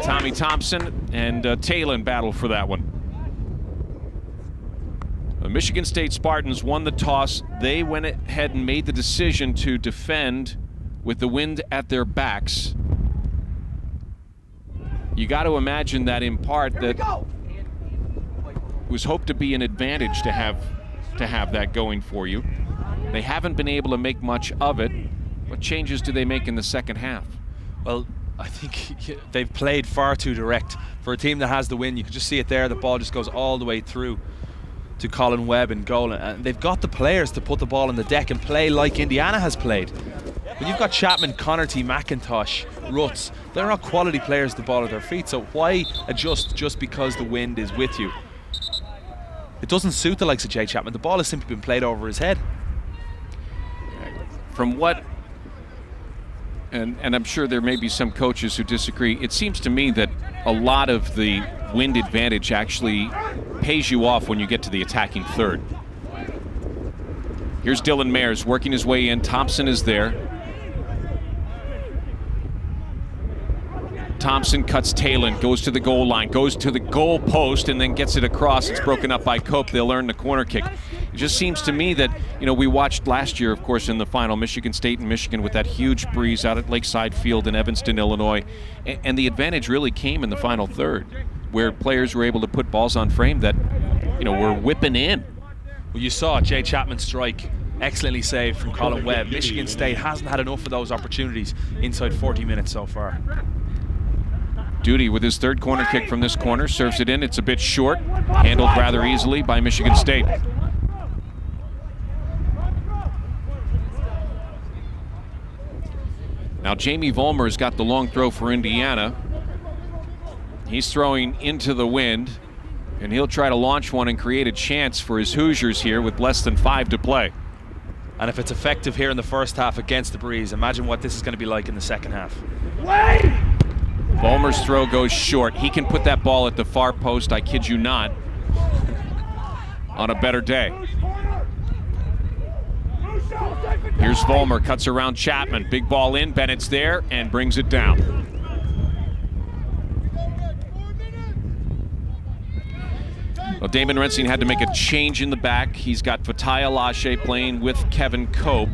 Tommy Thompson and Talon battle for that one. The Michigan State Spartans won the toss. They went ahead and made the decision to defend with the wind at their backs. You got to imagine that in part that was hoped to be an advantage to have that going for you. They haven't been able to make much of it. What changes do they make in the second half? Well, I think they've played far too direct. For a team that has the win, you can just see it there. The ball just goes all the way through to Colin Webb and goal. And they've got the players to put the ball on the deck and play like Indiana has played. When you've got Chapman, Connerty, McIntosh, Rutz, they're not quality players with the ball at their feet. So why adjust just because the wind is with you? It doesn't suit the likes of Jay Chapman. The ball has simply been played over his head. From what, and I'm sure there may be some coaches who disagree, it seems to me that a lot of the wind advantage actually pays you off when you get to the attacking third. Here's Dylan Mayers working his way in. Thompson is there. Thompson cuts Talon, goes to the goal line, goes to the goal post, and then gets it across. It's broken up by Cope. They'll earn the corner kick. It just seems to me that, you know, we watched last year, of course, in the final, Michigan State and Michigan with that huge breeze out at Lakeside Field in Evanston, Illinois. And the advantage really came in the final third, where players were able to put balls on frame that, you know, were whipping in. Well, you saw Jay Chapman strike. Excellently saved from Colin Webb. Michigan State hasn't had enough of those opportunities inside 40 minutes so far. Duty with his third corner kick from this corner, serves it in. It's a bit short, handled rather easily by Michigan State. Now Jamie Vollmer's got the long throw for Indiana. He's throwing into the wind, and he'll try to launch one and create a chance for his Hoosiers here with less than 5 to play. And if it's effective here in the first half against the breeze, imagine what this is going to be like in the second half. Vollmer's throw goes short. He can put that ball at the far post, I kid you not, on a better day. Here's Vollmer, cuts around Chapman. Big ball in, Bennett's there, and brings it down. Well, Damon Rensing had to make a change in the back. He's got Fatai Alashe playing with Kevin Cope.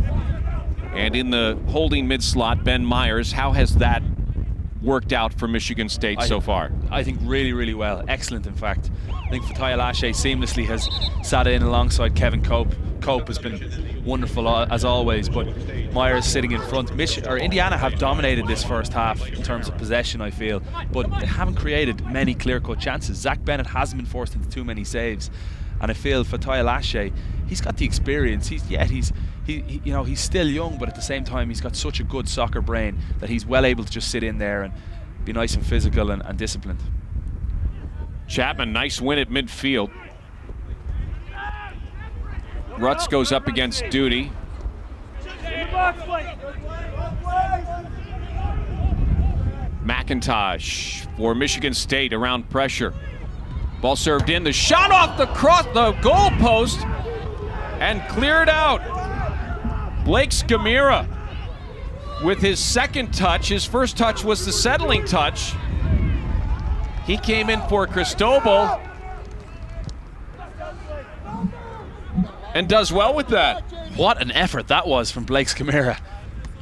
And in the holding mid-slot, Ben Myers. How has that worked out for Michigan State so far? I think really, really well. Excellent, in fact. I think Fatai Alashe seamlessly has sat in alongside Kevin Cope. Cope has been wonderful as always, but Myers sitting in front. Indiana have dominated this first half in terms of possession, I feel, but they haven't created many clear-cut chances. Zach Bennett hasn't been forced into too many saves, and I feel Fatai Lashe, he's got the experience. He's still young, but at the same time he's got such a good soccer brain that he's well able to just sit in there and be nice and physical and disciplined. Chapman, nice win at midfield. Rutz goes up against Duty. McIntosh for Michigan State around pressure. Ball served in, the shot off the goal post and cleared out. Blake Scamira with his second touch. His first touch was the settling touch. He came in for Cristobal and does well with that. What an effort that was from Blake Scamira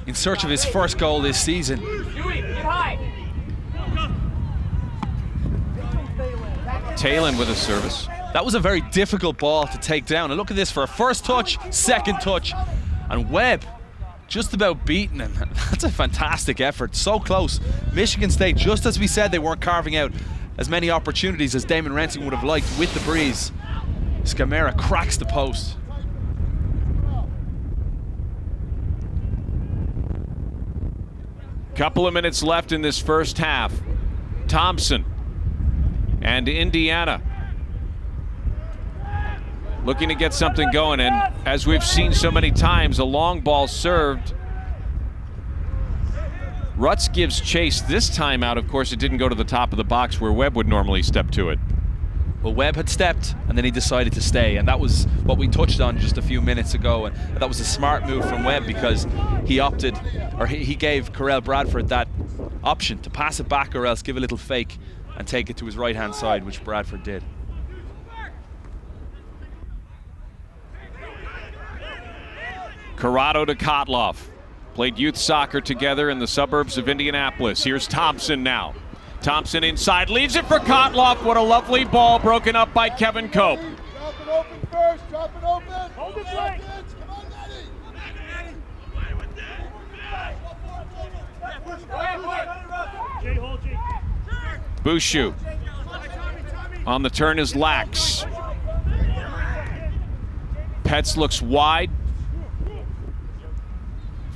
in search of his first goal this season. Talon with a service. That was a very difficult ball to take down. And look at this for a first touch, second touch, and Webb just about beaten him. That's a fantastic effort, so close. Michigan State, just as we said, they weren't carving out as many opportunities as Damon Rensing would have liked with the breeze. Scamira cracks the post. Couple of minutes left in this first half. Thompson and Indiana looking to get something going, and as we've seen so many times, a long ball served. Rutz gives chase this time out. Of course, it didn't go to the top of the box where Webb would normally step to it. Well, Webb had stepped and then he decided to stay, and that was what we touched on just a few minutes ago, and that was a smart move from Webb because he opted, or he gave Corell Bradford that option to pass it back or else give a little fake and take it to his right-hand side, which Bradford did. Corrado to Kotloff. Played youth soccer together in the suburbs of Indianapolis. Here's Thompson now. Thompson inside, leaves it for Kotloff. What a lovely ball, broken up by Kevin Cope. Drop it open first, drop it open. Hold it right. Come on, Daddy. Bushu. On the turn is Lax. Petz looks wide.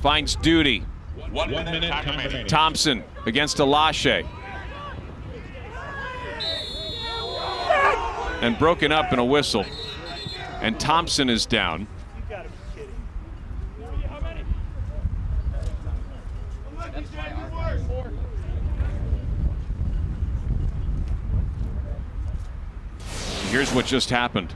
Finds Duty. 1 minute time remaining. Thompson against Alashe. And broken up in a whistle. And Thompson is down. You gotta be kidding. Here's what just happened.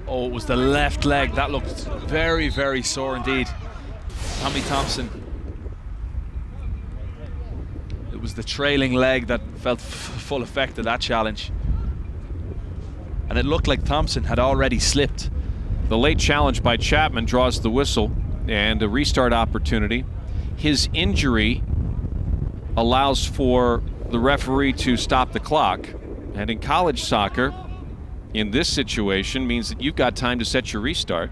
Oh, it was the left leg. That looked very, very sore indeed. Tommy Thompson. It was the trailing leg that felt full effect of that challenge. And it looked like Thompson had already slipped. The late challenge by Chapman draws the whistle and a restart opportunity. His injury allows for the referee to stop the clock. And in college soccer, in this situation, means that you've got time to set your restart.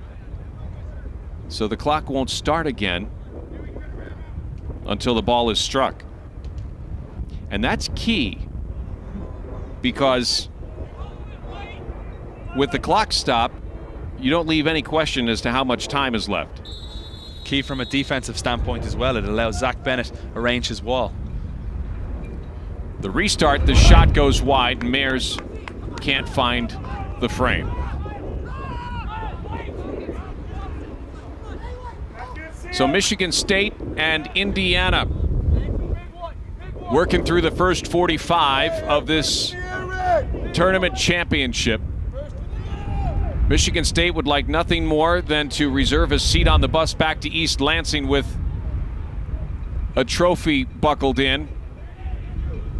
So the clock won't start again until the ball is struck. And that's key, because with the clock stop, you don't leave any question as to how much time is left. Key from a defensive standpoint as well. It allows Zach Bennett arrange his wall. The restart, the shot goes wide, and Mayers can't find the frame. So Michigan State and Indiana working through the first 45 of this tournament championship. Michigan State would like nothing more than to reserve a seat on the bus back to East Lansing with a trophy buckled in.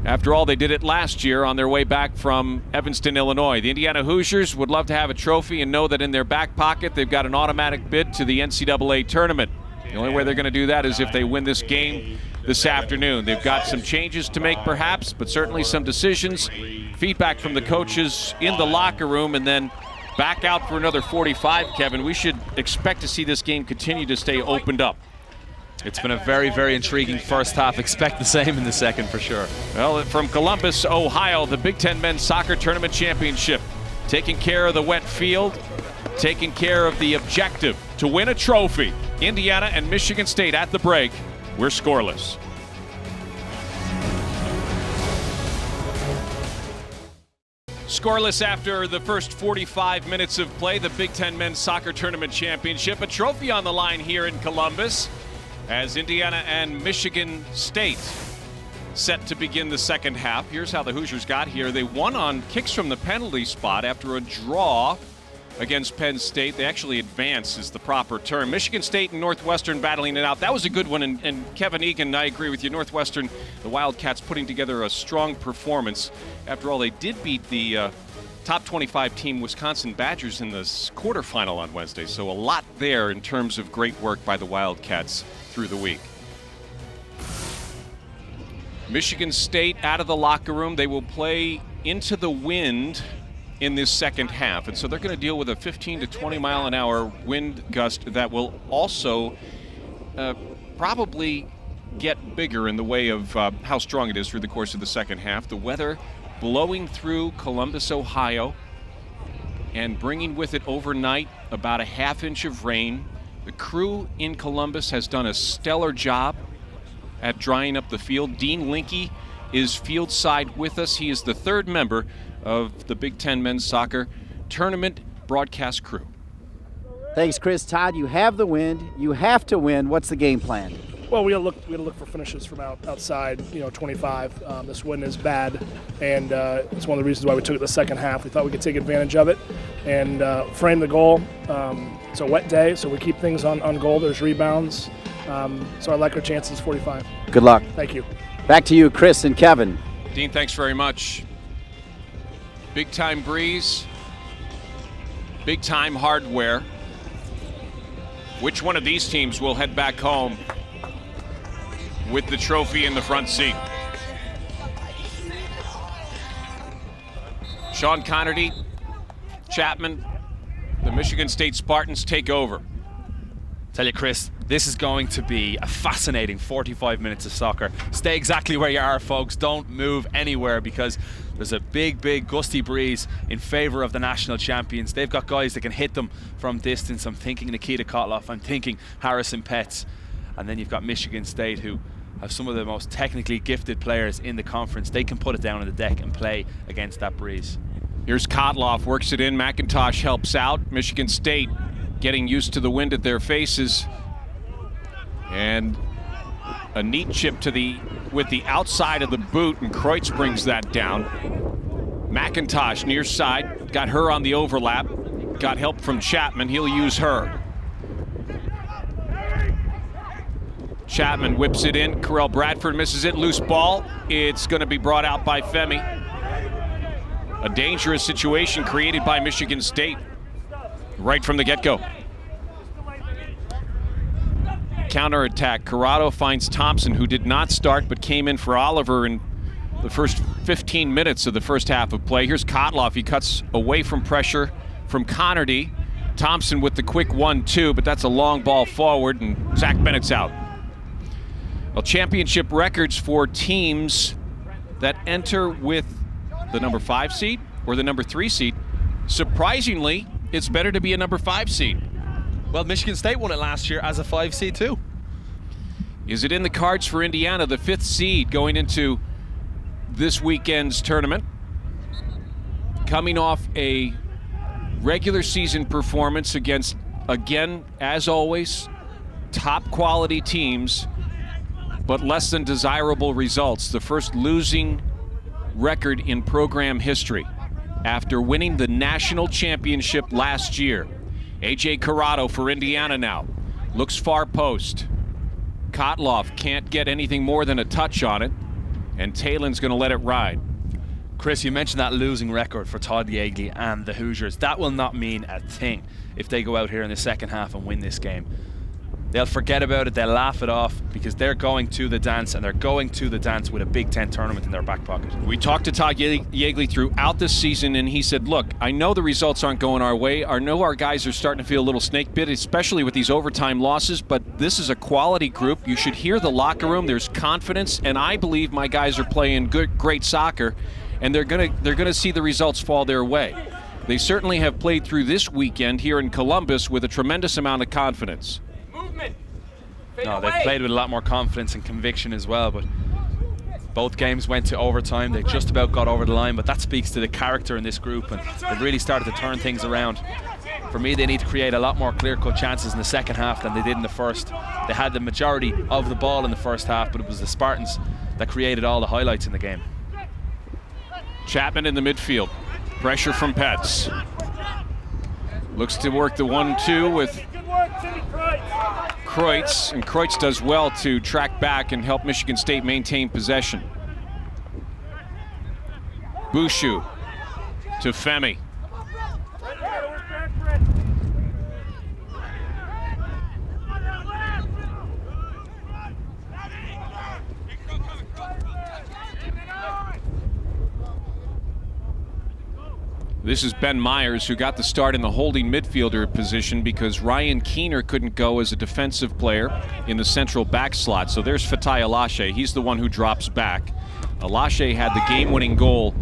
After all, they did it last year on their way back from Evanston, Illinois. The Indiana Hoosiers would love to have a trophy and know that in their back pocket they've got an automatic bid to the NCAA tournament. The only way they're going to do that is if they win this game this afternoon. They've got some changes to make perhaps, but certainly some decisions, feedback from the coaches in the locker room, and then back out for another 45, Kevin. We should expect to see this game continue to stay opened up. It's been a very, very intriguing first half. Expect the same in the second for sure. Well, from Columbus, Ohio, the Big Ten Men's Soccer Tournament Championship. Taking care of the wet field, taking care of the objective to win a trophy. Indiana and Michigan State at the break. We're scoreless. Scoreless after the first 45 minutes of play, the Big Ten Men's Soccer Tournament Championship. A trophy on the line here in Columbus as Indiana and Michigan State set to begin the second half. Here's how the Hoosiers got here. They won on kicks from the penalty spot after a draw against Penn State. They actually advanced is the proper term. Michigan State and Northwestern battling it out. That was a good one, and Kevin Egan, I agree with you. Northwestern, the Wildcats putting together a strong performance. After all, they did beat the top 25 team Wisconsin Badgers in the quarterfinal on Wednesday, so a lot there in terms of great work by the Wildcats through the week. Michigan State out of the locker room. They will play into the wind in this second half, and so they're going to deal with a 15 to 20 mile an hour wind gust that will also probably get bigger in the way of how strong it is through the course of the second half. The weather blowing through Columbus, Ohio, and bringing with it overnight about a half-inch of rain. The crew in Columbus has done a stellar job at drying up the field. Dean Linke is field side with us. He is the third member of the Big Ten Men's Soccer Tournament broadcast crew. Thanks, Chris. Todd, you have the wind. You have to win. What's the game plan? Well, we gotta look for finishes from outside. 25. This wind is bad, and it's one of the reasons why we took it the second half. We thought we could take advantage of it and frame the goal. It's a wet day, so we keep things on goal. There's rebounds, so I like our chances. 45. Good luck. Thank you. Back to you, Chris and Kevin. Dean, thanks very much. Big time breeze, big time hardware. Which one of these teams will head back home with the trophy in the front seat? Sean Connerty, Chapman, the Michigan State Spartans take over. Tell you, Chris, this is going to be a fascinating 45 minutes of soccer. Stay exactly where you are, folks. Don't move anywhere because there's a big gusty breeze in favor of the national champions. They've got guys that can hit them from distance. I'm thinking Nikita Kotloff. I'm thinking Harrison Petts. And then you've got Michigan State, who have some of the most technically gifted players in the conference. They can put it down on the deck and play against that breeze. Here's Kotloff, works it in. McIntosh helps out. Michigan State getting used to the wind at their faces. And a neat chip with the outside of the boot, and Kreutz brings that down. McIntosh near side, got her on the overlap. Got help from Chapman, he'll use her. Chapman whips it in, Carell Bradford misses it, loose ball. It's gonna be brought out by Femi. A dangerous situation created by Michigan State right from the get-go. Counterattack. Corrado finds Thompson, who did not start but came in for Oliver in the first 15 minutes of the first half of play. Here's Kotloff. He cuts away from pressure from Connerty. Thompson with the quick 1-2, but that's a long ball forward, and Zach Bennett's out. Well, championship records for teams that enter with the number 5 seed or the number 3 seed. Surprisingly, it's better to be a number 5 seed. Well, Michigan State won it last year as a 5 seed too. Is it in the cards for Indiana, the 5th seed, going into this weekend's tournament? Coming off a regular season performance against, again, as always, top quality teams, but less than desirable results. The first losing record in program history after winning the national championship last year. A.J. Corrado for Indiana now. Looks far post. Kotloff can't get anything more than a touch on it, and Talen's going to let it ride. Chris, you mentioned that losing record for Todd Yeagley and the Hoosiers. That will not mean a thing if they go out here in the second half and win this game. they'll forget about it, they'll laugh it off, because they're going to the dance, and they're going to the dance with a Big Ten tournament in their back pocket. We talked to Todd Yeagley throughout this season, and he said, look, I know the results aren't going our way. I know our guys are starting to feel a little snake bit, especially with these overtime losses, but this is a quality group. You should hear the locker room. There's confidence, and I believe my guys are playing great soccer, and they're gonna see the results fall their way. They certainly have played through this weekend here in Columbus with a tremendous amount of confidence. No, they've played with a lot more confidence and conviction as well, but both games went to overtime. They just about got over the line, but that speaks to the character in this group, and they've really started to turn things around. For me, they need to create a lot more clear-cut chances in the second half than they did in the first. They had the majority of the ball in the first half, but it was the Spartans that created all the highlights in the game. Chapman in the midfield. Pressure from Pets. Looks to work the 1-2 with Kreutz, and Kreutz does well to track back and help Michigan State maintain possession. Bushu to Femi. This is Ben Myers, who got the start in the holding midfielder position because Ryan Keener couldn't go as a defensive player in the central back slot. So there's Fatai Alashe. He's the one who drops back. Alashe had the game-winning goal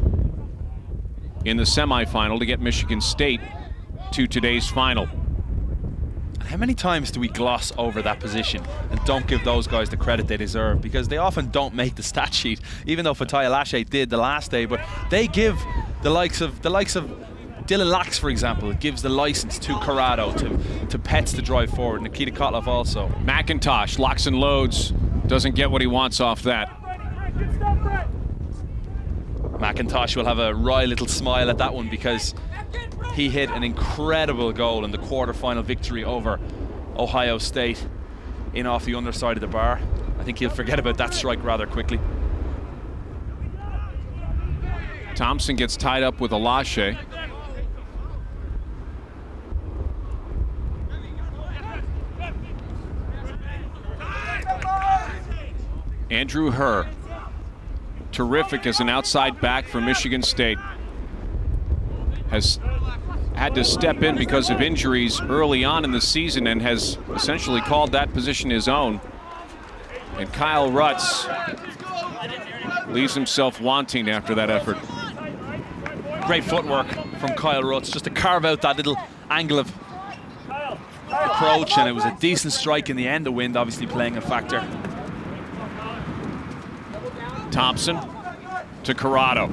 in the semifinal to get Michigan State to today's final. How many times do we gloss over that position and don't give those guys the credit they deserve? Because they often don't make the stat sheet, even though Fatai Alashe did the last day. But they give the likes of Dylan Lax, for example, it gives the license to Corrado, to Pets to drive forward. Nikita Kotlov also. McIntosh locks and loads, doesn't get what he wants off that. McIntosh will have a wry little smile at that one, because he hit an incredible goal in the quarterfinal victory over Ohio State in off the underside of the bar. I think he'll forget about that strike rather quickly. Thompson gets tied up with Alashe. Andrew Herr, terrific as an outside back for Michigan State, has had to step in because of injuries early on in the season and has essentially called that position his own. And Kyle Rutz leaves himself wanting after that effort. Great footwork from Kyle Rutz, just to carve out that little angle of approach, and it was a decent strike in the end. The wind obviously playing a factor. Thompson to Corrado.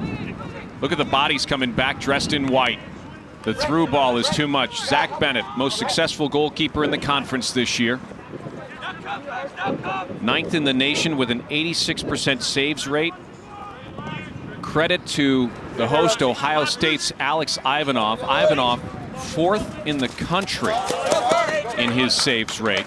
Look at the bodies coming back dressed in white. The through ball is too much. Zach Bennett, most successful goalkeeper in the conference this year. 9th in the nation with an 86% saves rate. Credit to the host, Ohio State's Alex Ivanov. Ivanov, 4th in the country in his saves rate.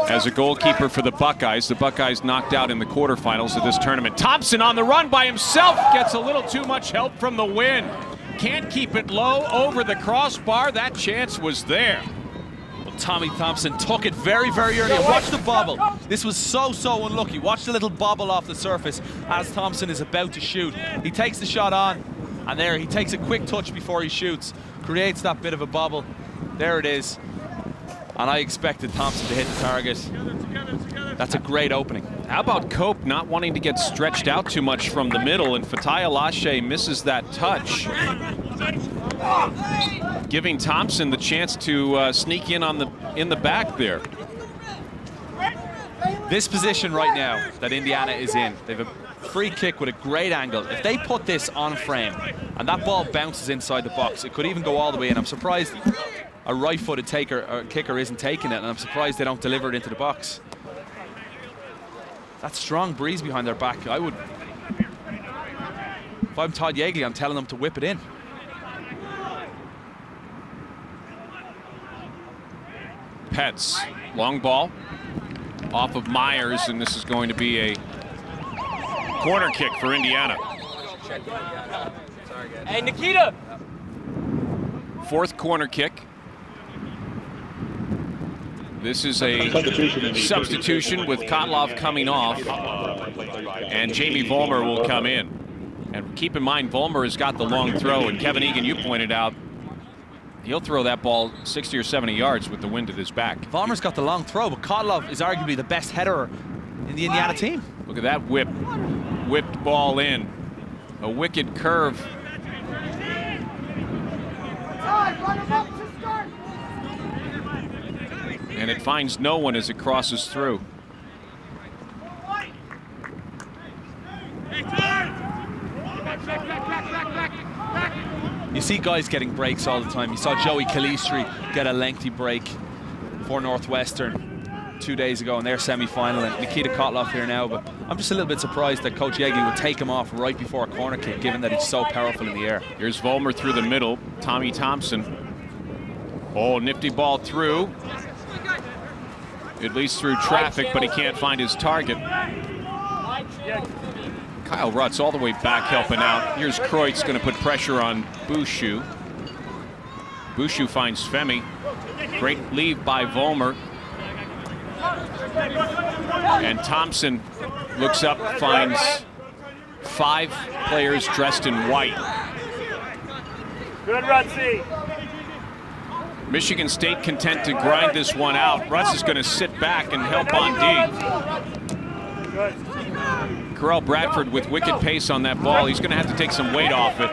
As a goalkeeper for the Buckeyes knocked out in the quarterfinals of this tournament. Thompson on the run by himself, gets a little too much help from the wind. Can't keep it low over the crossbar. That chance was there. Well, Tommy Thompson took it very, very early. And watch the bobble. This was so unlucky. Watch the little bobble off the surface as Thompson is about to shoot. He takes the shot on, and there he takes a quick touch before he shoots. Creates that bit of a bobble. There it is. And I expected Thompson to hit the target. That's a great opening. How about Cope not wanting to get stretched out too much from the middle, and Fatai Alashe misses that touch, giving Thompson the chance to sneak in in the back there. This position right now that Indiana is in, they have a free kick with a great angle. If they put this on frame and that ball bounces inside the box, it could even go all the way in. I'm surprised a right-footed kicker isn't taking it, and I'm surprised they don't deliver it into the box. That strong breeze behind their back, if I'm Todd Yeagley, I'm telling them to whip it in. Pets, long ball, off of Myers, and this is going to be a corner kick for Indiana. Hey, Nikita! 4th corner kick. This is a substitution with Kotlov coming off, and Jamie Vollmer will come in. And keep in mind, Vollmer has got the long throw, and Kevin Egan, you pointed out, he'll throw that ball 60 or 70 yards with the wind at his back. Vollmer's got the long throw, but Kotlov is arguably the best header in the Indiana team. Look at that whipped ball in. A wicked curve. And it finds no one as it crosses through. You see guys getting breaks all the time. You saw Joey Calistri get a lengthy break for Northwestern 2 days ago in their semi-final, and Nikita Kotlov here now, but I'm just a little bit surprised that Coach Yeagley would take him off right before a corner kick, given that he's so powerful in the air. Here's Vollmer through the middle. Tommy Thompson. Oh, nifty ball through. At least through traffic, but he can't find his target. Kyle Rutz all the way back helping out. Here's Kreutz going to put pressure on Bouchou. Bouchou finds Femi. Great leave by Vollmer. And Thompson looks up, finds 5 players dressed in white. Good, Rutzy. Michigan State content to grind this one out. Rutz is going to sit back and help on D. Carell Bradford with wicked pace on that ball. He's going to have to take some weight off it.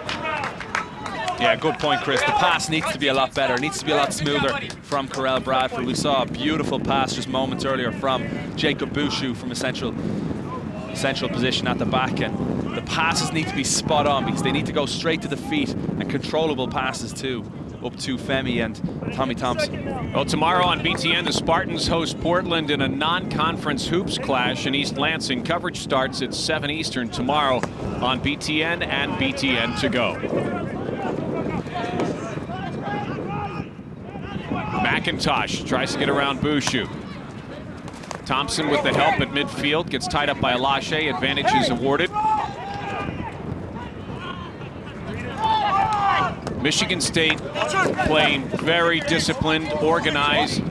Yeah, good point, Chris. The pass needs to be a lot better. It needs to be a lot smoother from Carell Bradford. We saw a beautiful pass just moments earlier from Jacob Bouchou from a central position at the back, and the passes need to be spot on because they need to go straight to the feet, and controllable passes too, up to Femi and Tommy Thompson. Well, tomorrow on BTN, the Spartans host Portland in a non-conference hoops clash in East Lansing. Coverage starts at 7 Eastern tomorrow on BTN and BTN to go. McIntosh tries to get around Bouchou. Thompson with the help at midfield, gets tied up by Alache. Advantage is awarded. Michigan State playing very disciplined, organized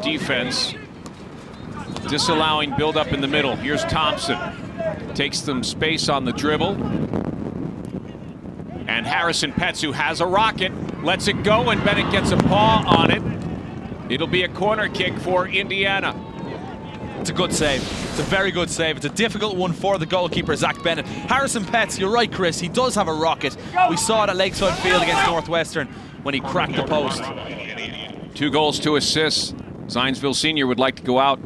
defense, disallowing build-up in the middle. Here's Thompson. Takes some space on the dribble. And Harrison Petz, who has a rocket, lets it go, and Bennett gets a paw on it. It'll be a corner kick for Indiana. It's a good save. It's a very good save. It's a difficult one for the goalkeeper, Zach Bennett. Harrison Petz, you're right, Chris. He does have a rocket. We saw it at Lakeside Field against Northwestern when he cracked the post. 2 goals, 2 assists. Zionsville Senior would like to go out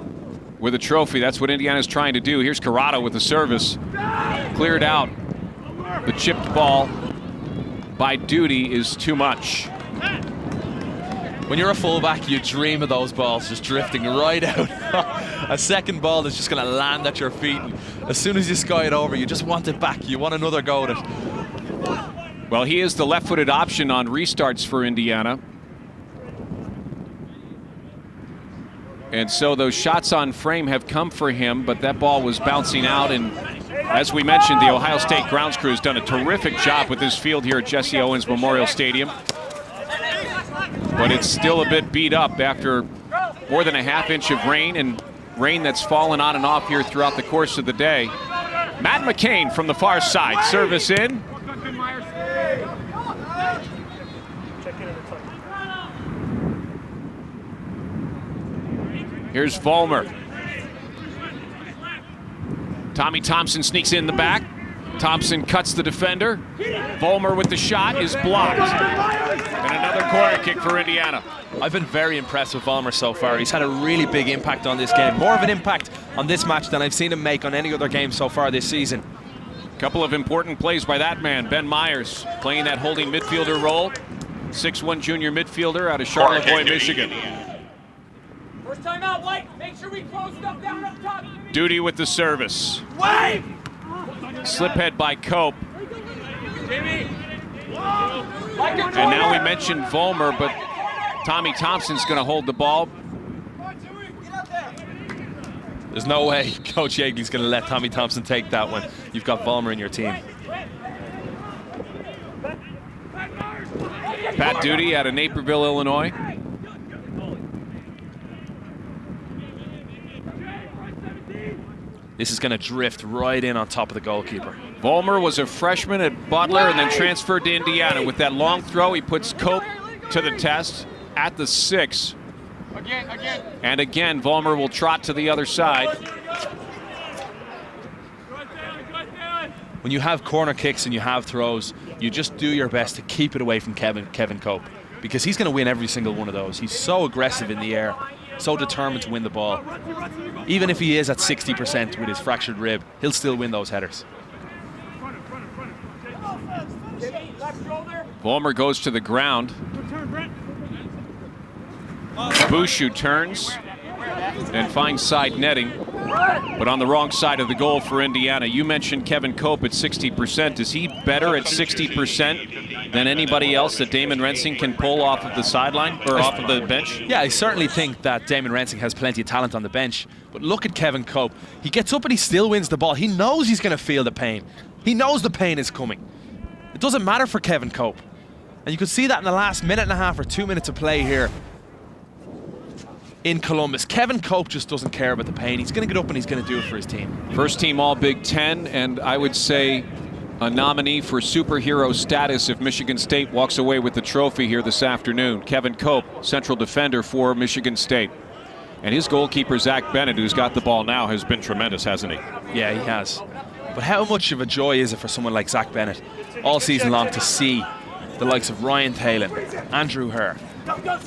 with a trophy. That's what Indiana's trying to do. Here's Corrado with the service. Cleared out. The chipped ball by Duty is too much. When you're a fullback, you dream of those balls just drifting right out. A second ball is just going to land at your feet, and as soon as you sky it over, you just want it back. You want another go at it. Well, he is the left-footed option on restarts for Indiana. And so those shots on frame have come for him, but that ball was bouncing out. And as we mentioned, the Ohio State grounds crew has done a terrific job with this field here at Jesse Owens Memorial Stadium. But it's still a bit beat up after more than a half-inch of rain, and rain that's fallen on and off here throughout the course of the day. Matt McCain from the far side. Service in. Here's Vollmer. Tommy Thompson sneaks in the back. Thompson cuts the defender. Vollmer with the shot is blocked. And another corner kick for Indiana. I've been very impressed with Vollmer so far. He's had a really big impact on this game. More of an impact on this match than I've seen him make on any other game so far this season. Couple of important plays by that man, Ben Myers, playing that holding midfielder role. 6'1" junior midfielder out of Charlevoix, Michigan. First time out, White. Make sure we close stuff down up top. Duty with the service. Wave! Slip head by Cope. Jimmy! And now we mentioned Vollmer, but Tommy Thompson's going to hold the ball. There's no way Coach Yeagley's going to let Tommy Thompson take that one. You've got Vollmer in your team. Pat Duty out of Naperville, Illinois. This is going to drift right in on top of the goalkeeper. Vollmer was a freshman at Butler and then transferred to Indiana. With that long throw, he puts Cope to the test at the 6. And again, Vollmer will trot to the other side. When you have corner kicks and you have throws, you just do your best to keep it away from Kevin Cope, because he's going to win every single one of those. He's so aggressive in the air, so determined to win the ball. Even if he is at 60% with his fractured rib, he'll still win those headers. Vollmer goes to the ground. Bushu turns and finds side netting, but on the wrong side of the goal for Indiana. You mentioned Kevin Cope at 60%. Is he better at 60% than anybody else that Damon Rensing can pull off of the sideline or off of the bench? Yeah, I certainly think that Damon Rensing has plenty of talent on the bench, but look at Kevin Cope. He gets up and he still wins the ball. He knows he's going to feel the pain. He knows the pain is coming. It doesn't matter for Kevin Cope. And you could see that in the last minute and a half or 2 minutes of play here in Columbus. Kevin Cope just doesn't care about the pain. He's going to get up and he's going to do it for his team. First team All Big Ten, and I would say a nominee for superhero status if Michigan State walks away with the trophy here this afternoon. Kevin Cope, central defender for Michigan State. And his goalkeeper, Zach Bennett, who's got the ball now, has been tremendous, hasn't he? Yeah, he has. But how much of a joy is it for someone like Zach Bennett all season long to see the likes of Ryan Thalen, Andrew Herr,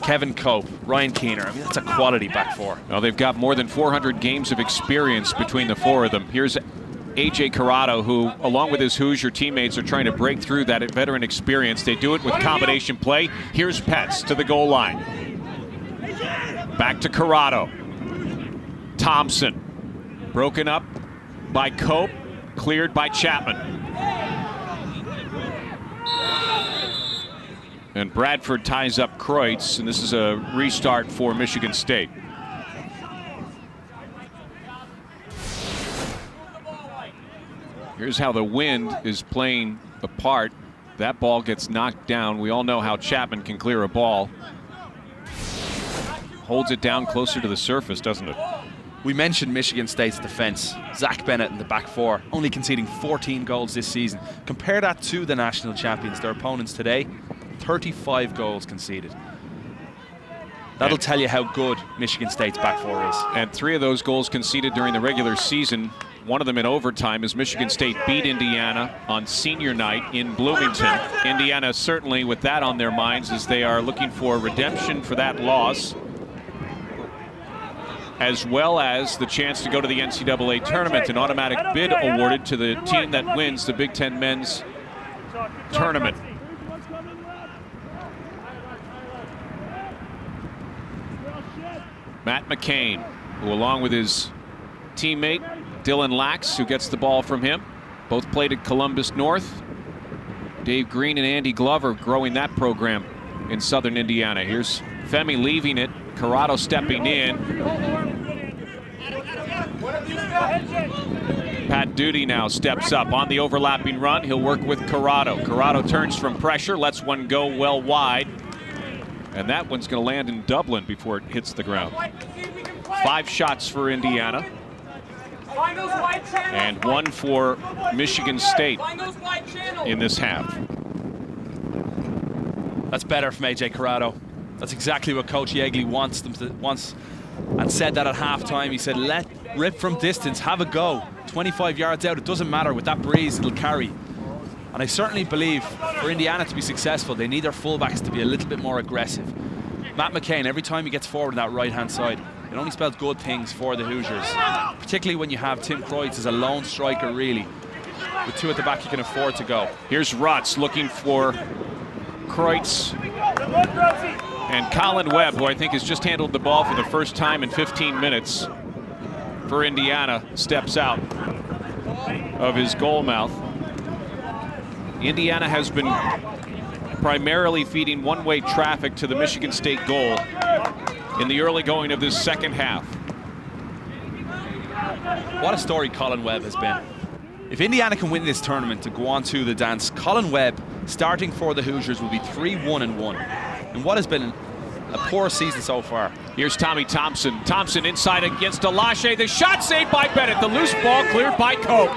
Kevin Cope, Ryan Keener? I mean, that's a quality back four. Well, they've got more than 400 games of experience between the four of them. Here's A.J. Corrado, who, along with his Hoosier teammates, are trying to break through that veteran experience. They do it with combination play. Here's Petz to the goal line. Back to Corrado. Thompson, broken up by Cope, cleared by Chapman. And Bradford ties up Kreutz, and this is a restart for Michigan State. Here's how the wind is playing a part. That ball gets knocked down. We all know how Chapman can clear a ball. Holds it down closer to the surface, doesn't it? We mentioned Michigan State's defense. Zach Bennett in the back four, only conceding 14 goals this season. Compare that to the national champions, their opponents today. 35 goals conceded. That'll tell you how good Michigan State's back four is. And 3 of those goals conceded during the regular season, one of them in overtime, as Michigan State beat Indiana on senior night in Bloomington. Indiana certainly with that on their minds as they are looking for redemption for that loss, as well as the chance to go to the NCAA tournament, an automatic bid awarded to the team that wins the Big Ten men's tournament. Matt Mccain, who along with his teammate Dylan Lax, who gets the ball from him, both played at Columbus North. Dave Green and Andy Glover growing that program in southern Indiana. Here's Femi leaving it, Corrado stepping in. Pat Duty now steps up on the overlapping run. He'll work with Corrado. Corrado turns from pressure, lets one go well wide. And that one's going to land in Dublin before it hits the ground. 5 shots for Indiana. And 1 for Michigan State in this half. That's better from A.J. Corrado. That's exactly what Coach Yeagley wants and said that at halftime. He said, let rip from distance, have a go. 25 yards out, it doesn't matter. With that breeze, it'll carry. And I certainly believe for Indiana to be successful, they need their fullbacks to be a little bit more aggressive. Matt Mccain, every time he gets forward on that right-hand side, it only spells good things for the Hoosiers. Particularly when you have Tim Kreutz as a lone striker, really. With 2 at the back, you can afford to go. Here's Rutz looking for Kreutz. And Colin Webb, who I think has just handled the ball for the first time in 15 minutes for Indiana, steps out of his goal mouth. Indiana has been primarily feeding one-way traffic to the Michigan State goal in the early going of this second half. What a story Colin Webb has been. If Indiana can win this tournament to go on to the dance, Colin Webb, starting for the Hoosiers, will be 3-1-1 in what has been a poor season so far. Here's Tommy Thompson. Thompson inside against Alashe. The shot saved by Bennett. The loose ball cleared by Cope.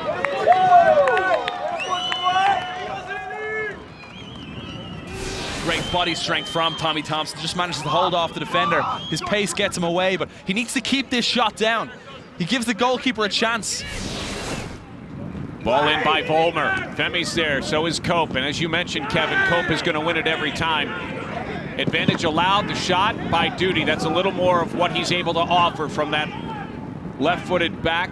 Great body strength from Tommy Thompson. Just manages to hold off the defender. His pace gets him away, but he needs to keep this shot down. He gives the goalkeeper a chance. Ball in by Volmer. Femi's there, so is Cope. And as you mentioned, Kevin, Cope is going to win it every time. Advantage allowed, the shot by Duty. That's a little more of what he's able to offer from that left-footed back.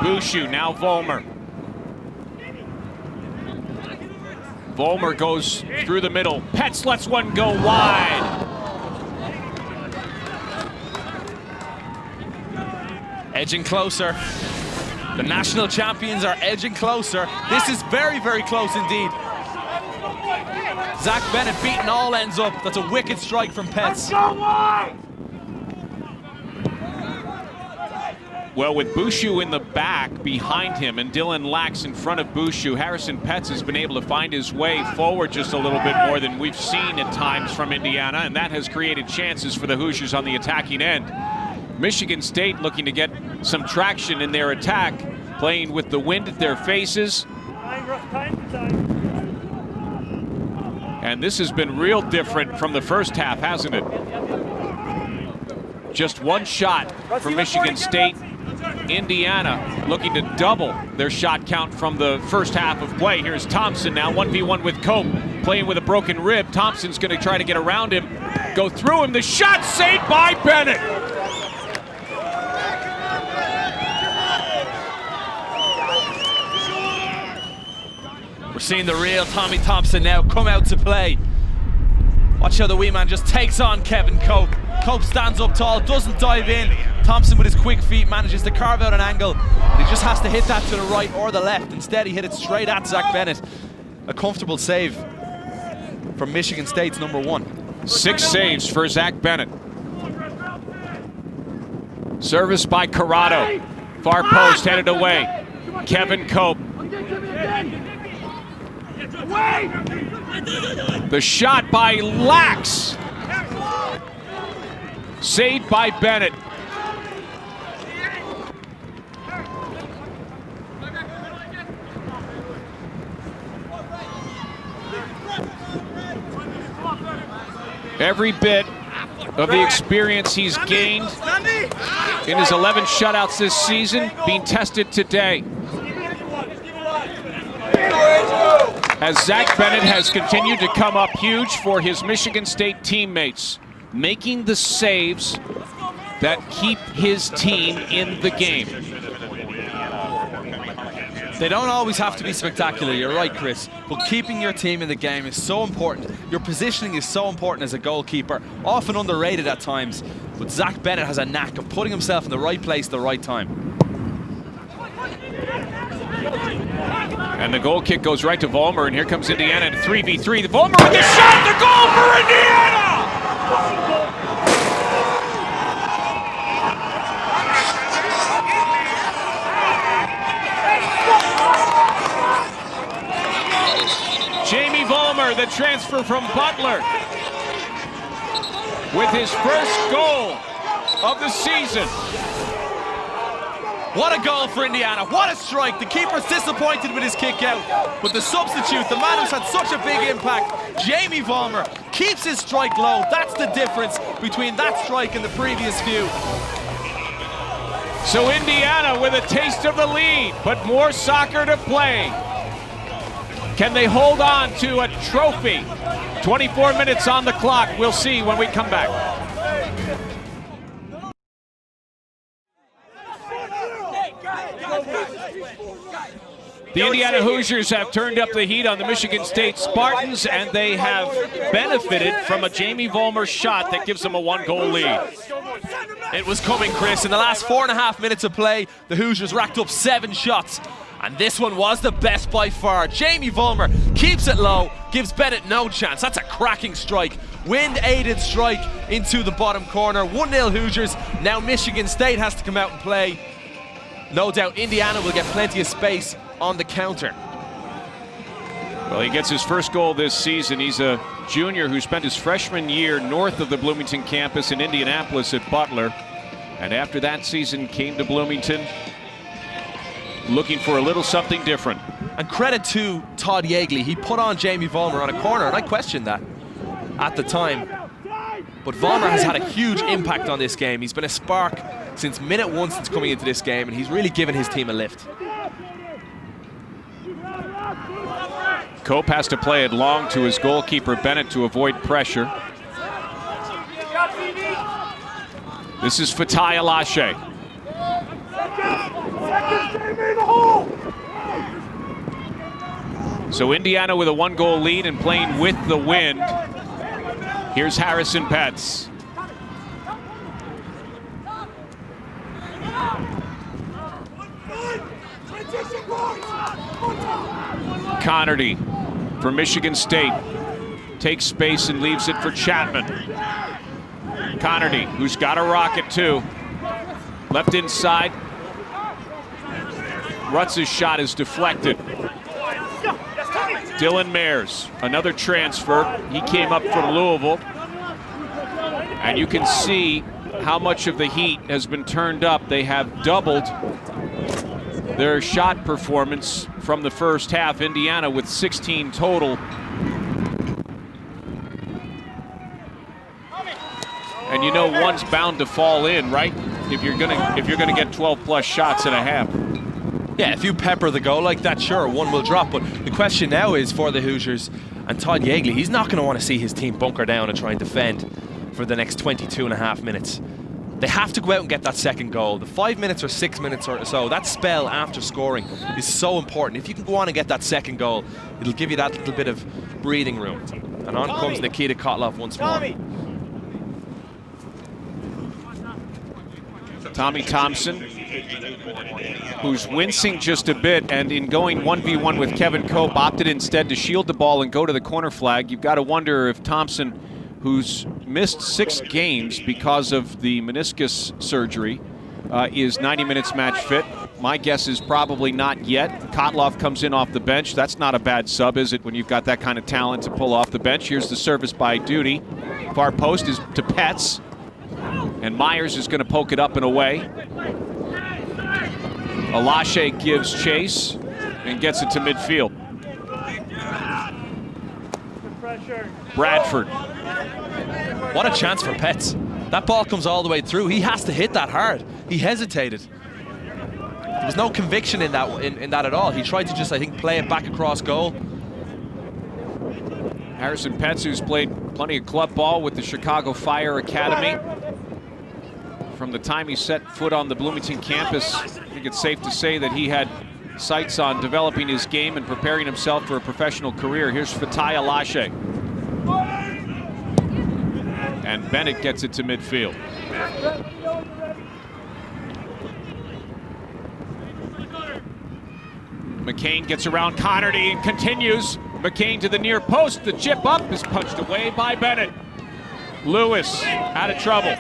Bushu, now Volmer. Volmer goes through the middle. Petz lets one go wide. Edging closer. The national champions are edging closer. This is very, very close indeed. Zach Bennett beating all ends up. That's a wicked strike from Petz. Well, with Bushu in the back behind him and Dylan Lax in front of Bushu, Harrison Petz has been able to find his way forward just a little bit more than we've seen at times from Indiana, and that has created chances for the Hoosiers on the attacking end. Michigan State looking to get some traction in their attack, playing with the wind at their faces. And this has been real different from the first half, hasn't it? Just one shot for Michigan State. Indiana looking to double their shot count from the first half of play. Here's Thompson now, 1v1 with Cope, playing with a broken rib. Thompson's going to try to get around him, go through him. The shot saved by Bennett. We're seeing the real Tommy Thompson now come out to play. Watch how the wee man just takes on Kevin Cope. Cope stands up tall, doesn't dive in. Thompson with his quick feet manages to carve out an angle, and he just has to hit that to the right or the left. Instead, he hit it straight at Zach Bennett. A comfortable save from Michigan State's #1. 6 saves for Zach Bennett. Service by Corrado. Far post headed away. Kevin Cope. The shot by Lax. Saved by Bennett. Every bit of the experience he's gained in his 11 shutouts this season being tested today. As Zach Bennett has continued to come up huge for his Michigan State teammates, making the saves that keep his team in the game. They don't always have to be spectacular, you're right, Chris, but keeping your team in the game is so important. Your positioning is so important as a goalkeeper, often underrated at times, but Zach Bennett has a knack of putting himself in the right place at the right time. And the goal kick goes right to Volmer, and here comes Indiana in 3v3. The Volmer with the shot, the goal for Indiana! Jamie Volmer, the transfer from Butler, with his first goal of the season. What a goal for Indiana, what a strike. The keeper's disappointed with his kick out, but the substitute, the man who's had such a big impact, Jamie Volmer, keeps his strike low. That's the difference between that strike and the previous few. So Indiana with a taste of the lead, but more soccer to play. Can they hold on to a trophy? 24 minutes on the clock. We'll see when we come back. The Indiana Hoosiers have turned up the heat on the Michigan State Spartans, and they have benefited from a Jamie Volmer shot that gives them a 1-goal lead. It was coming, Chris. In the last 4.5 minutes of play, the Hoosiers racked up 7 shots. And this one was the best by far. Jamie Volmer keeps it low, gives Bennett no chance. That's a cracking strike. Wind-aided strike into the bottom corner. 1-0 Hoosiers. Now Michigan State has to come out and play. No doubt Indiana will get plenty of space on the counter. Well, he gets his first goal this season. He's a junior who spent his freshman year north of the Bloomington campus in Indianapolis at Butler. And after that season came to Bloomington looking for a little something different. And credit to Todd Yeagley. He put on Jamie Vollmer on a corner, and I questioned that at the time. But Vollmer has had a huge impact on this game. He's been a spark since minute one since coming into this game, and he's really given his team a lift. Cope has to play it long to his goalkeeper Bennett to avoid pressure. This is Fatai Alashe. So Indiana with a 1-goal lead and playing with the wind. Here's Harrison Petz. Connerty for Michigan State takes space and leaves it for Chapman. Connerty, who's got a rocket too. Left inside. Rutz's shot is deflected. Dylan Mayers, another transfer. He came up from Louisville. And you can see how much of the heat has been turned up. They have doubled their shot performance from the first half. Indiana with 16 total. And you know one's bound to fall in, right? If you're gonna get 12+ shots in a half. Yeah, if you pepper the goal like that, sure, one will drop. But the question now is for the Hoosiers and Todd Yeagley, he's not going to want to see his team bunker down and try and defend for the next 22.5 minutes. They have to go out and get that second goal. The 5 minutes or 6 minutes or so, that spell after scoring is so important. If you can go on and get that second goal, it'll give you that little bit of breathing room. And on comes Nikita Kotlov once more. Tommy Thompson, who's wincing just a bit, and in going 1v1 with Kevin Cope, opted instead to shield the ball and go to the corner flag. You've got to wonder if Thompson, who's missed 6 games because of the meniscus surgery, is 90 minutes match fit. My guess is probably not yet. Kotlov comes in off the bench. That's not a bad sub, is it, when you've got that kind of talent to pull off the bench? Here's the service by Duty. Far post is to Petz. And Myers is going to poke it up and away. Alashe gives chase and gets it to midfield. Bradford. What a chance for Petz. That ball comes all the way through. He has to hit that hard. He hesitated. There was no conviction in that at all. He tried to just, I think, play it back across goal. Harrison Petz, who's played plenty of club ball with the Chicago Fire Academy. From the time he set foot on the Bloomington campus, I think it's safe to say that he had sights on developing his game and preparing himself for a professional career. Here's Fatai Alashe. And Bennett gets it to midfield. Mccain gets around Connerty and continues. Mccain to the near post. The chip up is punched away by Bennett. Lewis out of trouble.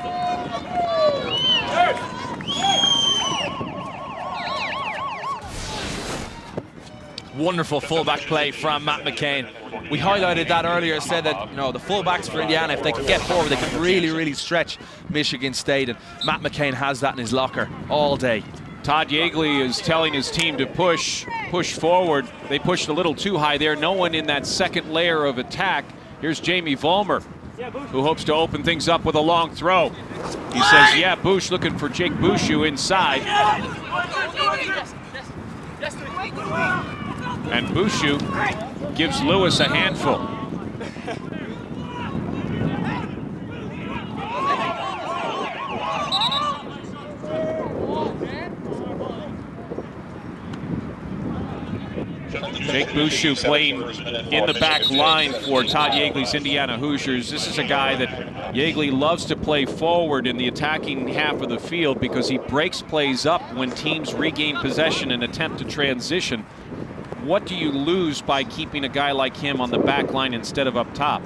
Wonderful fullback play from Matt Mccain. We highlighted that earlier, said that, you know, the fullbacks for Indiana, if they can get forward, they can really, really stretch Michigan State, and Matt Mccain has that in his locker all day. Todd Yeagley is telling his team to push forward. They pushed a little too high there. No one in that second layer of attack. Here's Jamie Vollmer, who hopes to open things up with a long throw. He says, yeah, Bush looking for Jake Bushu inside. And Bushu gives Lewis a handful. Jake Bushu playing in the back line for Todd Yeagley's Indiana Hoosiers. This is a guy that Yeagley loves to play forward in the attacking half of the field because he breaks plays up when teams regain possession and attempt to transition. What do you lose by keeping a guy like him on the back line instead of up top?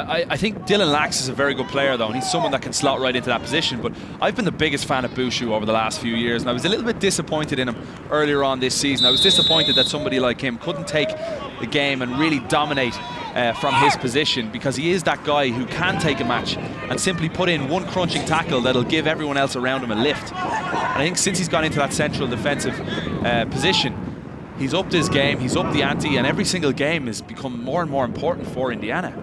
I think Dylan Lax is a very good player, though, and he's someone that can slot right into that position. But I've been the biggest fan of Bouchou over the last few years, and I was a little bit disappointed in him earlier on this season. I was disappointed that somebody like him couldn't take the game and really dominate from his position, because he is that guy who can take a match and simply put in one crunching tackle that'll give everyone else around him a lift. And I think since he's gone into that central defensive position, he's upped his game, he's upped the ante, and every single game has become more and more important for Indiana.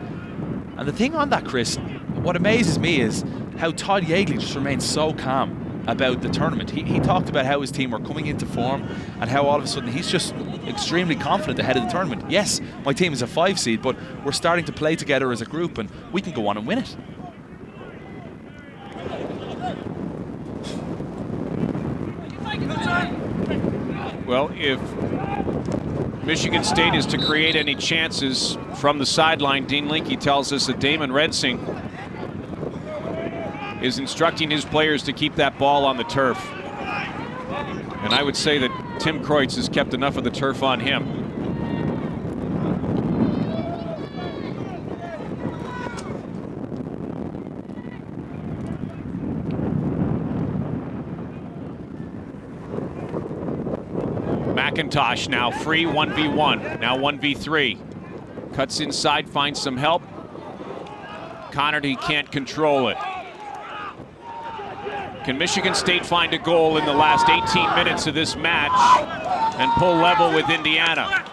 And the thing on that, Chris, what amazes me is how Todd Yeagley just remains so calm about the tournament. He talked about how his team were coming into form and how all of a sudden he's just extremely confident ahead of the tournament. Yes, my team is a 5 seed, but we're starting to play together as a group and we can go on and win it. Well, if Michigan State is to create any chances from the sideline, Dean Linke tells us that Damon Rensing is instructing his players to keep that ball on the turf. And I would say that Tim Kreutz has kept enough of the turf on him. McIntosh now free, 1v1, now 1v3. Cuts inside, finds some help. Connerty can't control it. Can Michigan State find a goal in the last 18 minutes of this match and pull level with Indiana?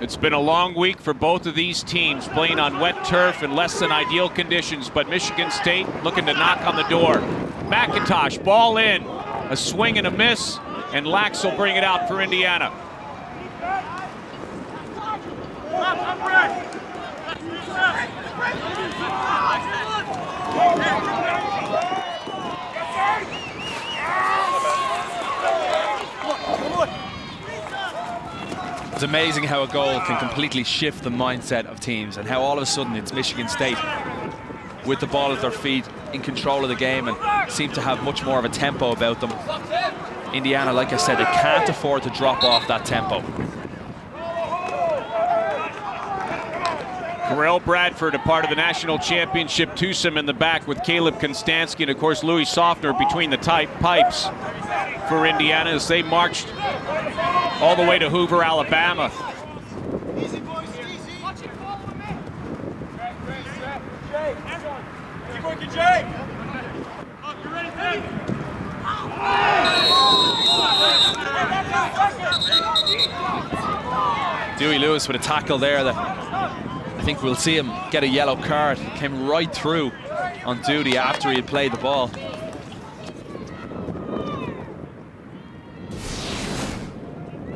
It's been a long week for both of these teams, playing on wet turf in less than ideal conditions, but Michigan State looking to knock on the door. McIntosh, ball in, a swing and a miss, and Lax will bring it out for Indiana. It's amazing how a goal can completely shift the mindset of teams, and how all of a sudden it's Michigan State with the ball at their feet, in control of the game, and seem to have much more of a tempo about them. Indiana, like I said, they can't afford to drop off that tempo. Correll Bradford, a part of the national championship twosome in the back with Caleb Konstanski and, of course, Louis Softner between the pipes for Indiana as they marched all the way to Hoover, Alabama. Easy, boys, easy. Keep working, Jay. Up, you ready, Pete? Dewey Lewis with a tackle there that I think we'll see him get a yellow card. He came right through on duty after he had played the ball.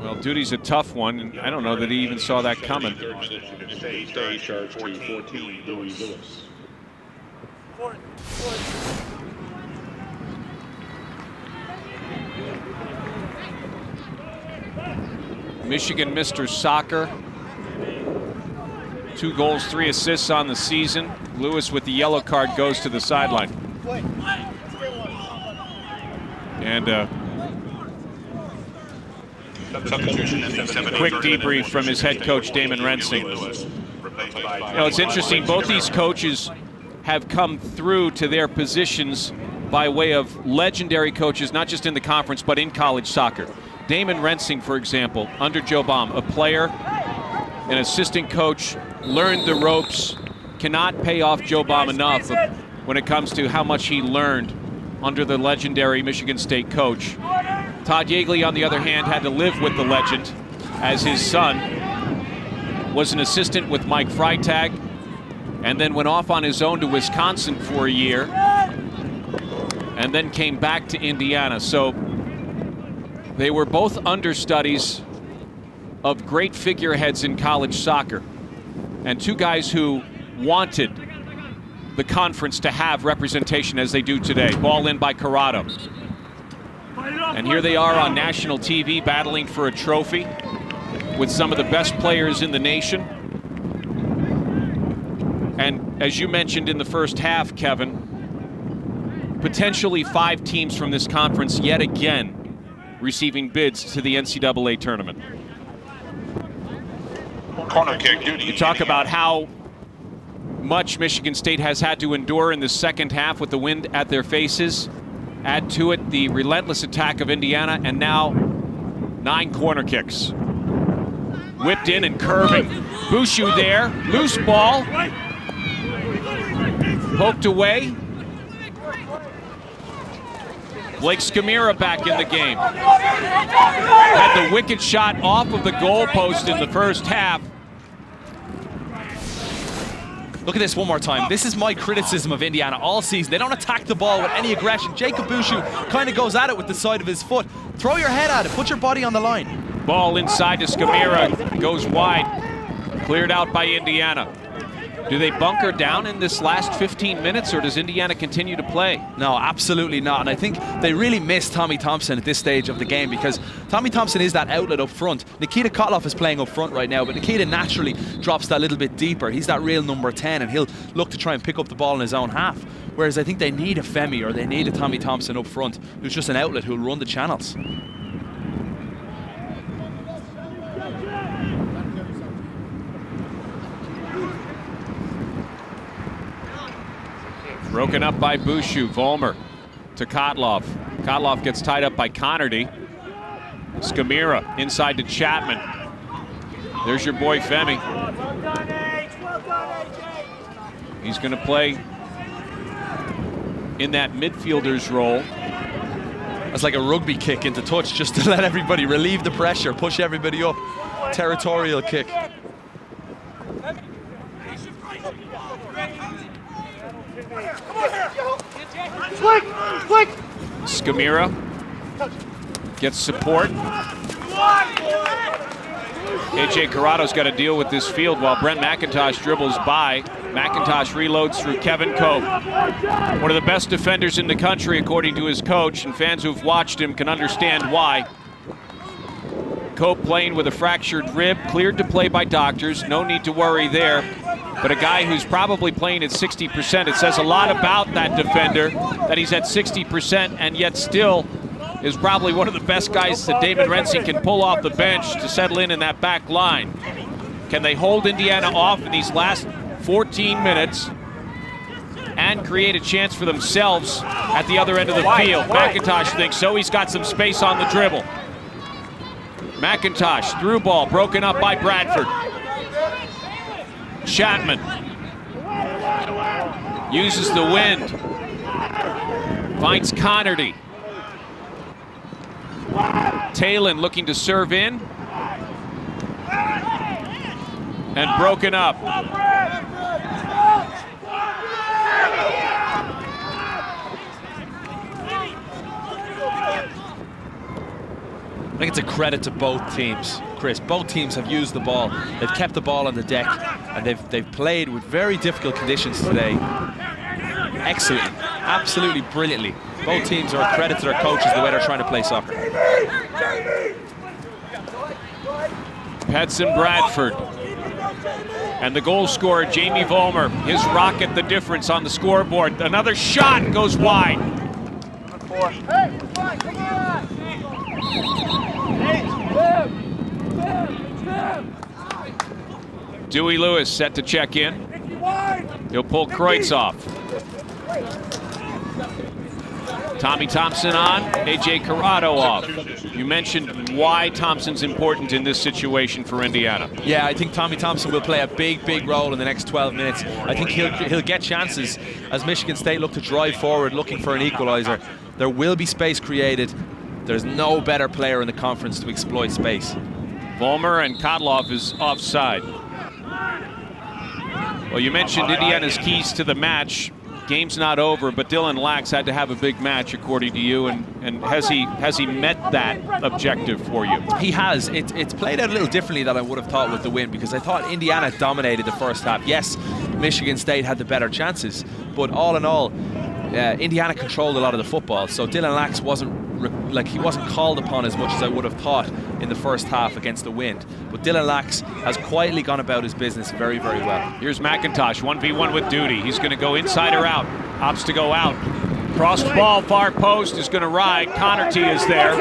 Well, duty's a tough one, and I don't know that he even saw that coming. Michigan Mr. Soccer. 2 goals, 3 assists on the season. Lewis with the yellow card goes to the sideline. And quick debrief from his head coach, Damon Rensing. You know, it's interesting, both these coaches have come through to their positions by way of legendary coaches, not just in the conference, but in college soccer. Damon Rensing, for example, under Joe Baum, a player, an assistant coach, learned the ropes, cannot pay off Joe Baum enough when it comes to how much he learned under the legendary Michigan State coach. Todd Yeagley, on the other hand, had to live with the legend, as his son was an assistant with Mike Freitag and then went off on his own to Wisconsin for a year and then came back to Indiana. So they were both understudies of great figureheads in college soccer, and 2 guys who wanted the conference to have representation as they do today. Ball in by Corrado. And here they are on national TV battling for a trophy with some of the best players in the nation. And as you mentioned in the first half, Kevin, potentially 5 teams from this conference yet again receiving bids to the NCAA tournament. Corner kick duty. You talk about how much Michigan State has had to endure in the second half with the wind at their faces. Add to it the relentless attack of Indiana, and now 9 corner kicks. Whipped in and curving. Bushu there, loose ball. Poked away. Blake Skamira back in the game. Had the wicked shot off of the goalpost in the first half. Look at this one more time. This is my criticism of Indiana all season. They don't attack the ball with any aggression. Jacob Bushu kind of goes at it with the side of his foot. Throw your head at it. Put your body on the line. Ball inside to Skamira. Goes wide. Cleared out by Indiana. Do they bunker down in this last 15 minutes, or does Indiana continue to play? No, absolutely not. And I think they really miss Tommy Thompson at this stage of the game, because Tommy Thompson is that outlet up front. Nikita Kotloff is playing up front right now, but Nikita naturally drops that little bit deeper. He's that real number 10, and he'll look to try and pick up the ball in his own half. Whereas I think they need a Femi, or they need a Tommy Thompson up front, who's just an outlet who'll run the channels. Broken up by Bushu. Vollmer to Kotloff. Kotloff gets tied up by Connerty. Skamira inside to Chapman. There's your boy Femi. He's going to play in that midfielder's role. That's like a rugby kick into touch, just to let everybody relieve the pressure, push everybody up. Territorial kick. Skamira gets support. AJ Corrado's got to deal with this field while Brent McIntosh dribbles by. McIntosh reloads through Kevin Cope. One of the best defenders in the country, according to his coach, and fans who've watched him can understand why. Cope playing with a fractured rib, cleared to play by doctors. No need to worry there. But a guy who's probably playing at 60%, it says a lot about that defender, that he's at 60% and yet still is probably one of the best guys that Damon Rensing can pull off the bench to settle in that back line. Can they hold Indiana off in these last 14 minutes and create a chance for themselves at the other end of the field? McIntosh thinks so. He's got some space on the dribble. McIntosh, through ball, broken up by Bradford. Chapman uses the wind, finds Connerty. Talon looking to serve in, and broken up. I think it's a credit to both teams, Chris. Both teams have used the ball. They've kept the ball on the deck, and they've played with very difficult conditions today. Excellently, absolutely brilliantly. Both teams are a credit to their coaches, the way they're trying to play soccer. Petson Bradford. And the goal scorer, Jamie Vollmer. His rocket the difference on the scoreboard. Another shot goes wide. Dewey Lewis set to check in. He'll pull Kreutz off. Tommy Thompson on, AJ Corrado off. You mentioned why Thompson's important in this situation for Indiana. Yeah, I think Tommy Thompson will play a big roll in the next 12 minutes. I think he'll get chances as Michigan State look to drive forward, looking for an equalizer. There will be space created. There's no better player in the conference to exploit space. Vollmer and Kotloff is offside. Well, you mentioned Indiana's keys to the match. Game's not over, but Dylan Lax had to have a big match, according to you, and has he met that objective for you? He has. It's played out a little differently than I would have thought with the win, because I thought Indiana dominated the first half. Yes, Michigan State had the better chances, but all in all, Indiana controlled a lot of the football. So Dylan Lax wasn't called upon as much as I would have thought in the first half against the Wind. But Dylan Lax has quietly gone about his business very well. Here's McIntosh, 1v1 with Duty. He's going to go inside or out. Opts to go out. Crossed ball, far post is going to ride. Connerty is there.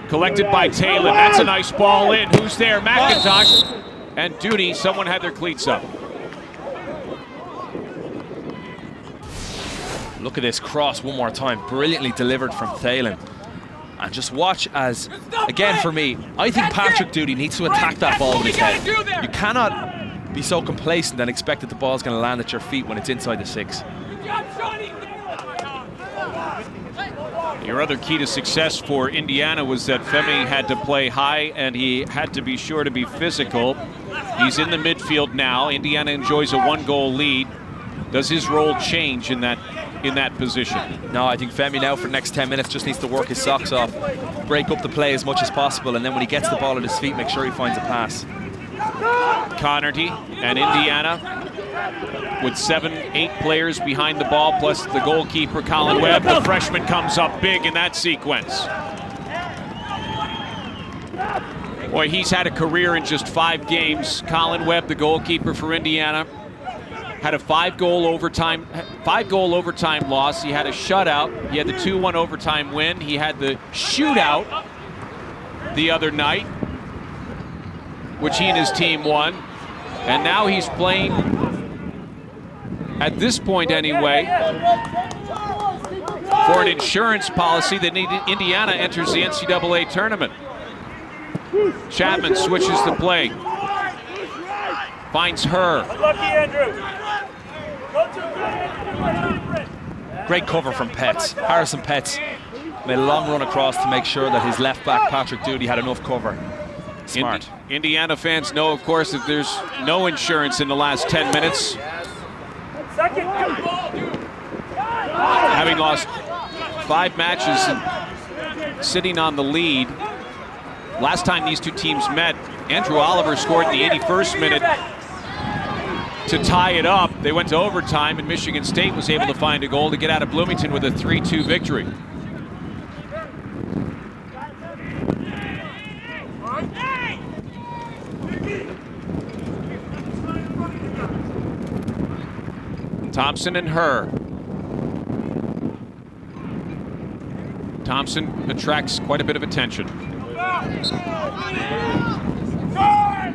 Collected by Taylor. That's a nice ball in. Who's there? McIntosh. And Duty, someone had their cleats up. Look at this cross one more time. Brilliantly delivered from Thalen. And just watch as, again for me, I think Patrick Duty needs to attack that ball with his head. You cannot be so complacent and expect that the ball's going to land at your feet when it's inside the 6. Your other key to success for Indiana was that Femi had to play high and he had to be sure to be physical. He's in the midfield now. Indiana enjoys a 1-goal lead. Does his role change in that position? No, I think Femi now for the next 10 minutes just needs to work his socks off, break up the play as much as possible, and then when he gets the ball at his feet, make sure he finds a pass. Connerty and Indiana with 7-8 players behind the ball, plus the goalkeeper, Colin Webb. The freshman comes up big in that sequence. Boy, he's had a career in just 5 games. Colin Webb, the goalkeeper for Indiana, had a 5-goal overtime loss. He had a shutout. He had the 2-1 overtime win. He had the shootout the other night, which he and his team won. And now he's playing, at this point anyway, for an insurance policy that Indiana enters the NCAA tournament. Chapman switches the play. Finds her. Great cover from Petts. Harrison Petts made a long run across to make sure that his left back, Patrick Duty, had enough cover. Smart. Indiana fans know, of course, that there's no insurance in the last 10 minutes. Having lost 5 matches and sitting on the lead. Last time these two teams met, Andrew Oliver scored in the 81st minute to tie it up. They went to overtime, and Michigan State was able to find a goal to get out of Bloomington with a 3-2 victory. Thompson and her. Thompson attracts quite a bit of attention.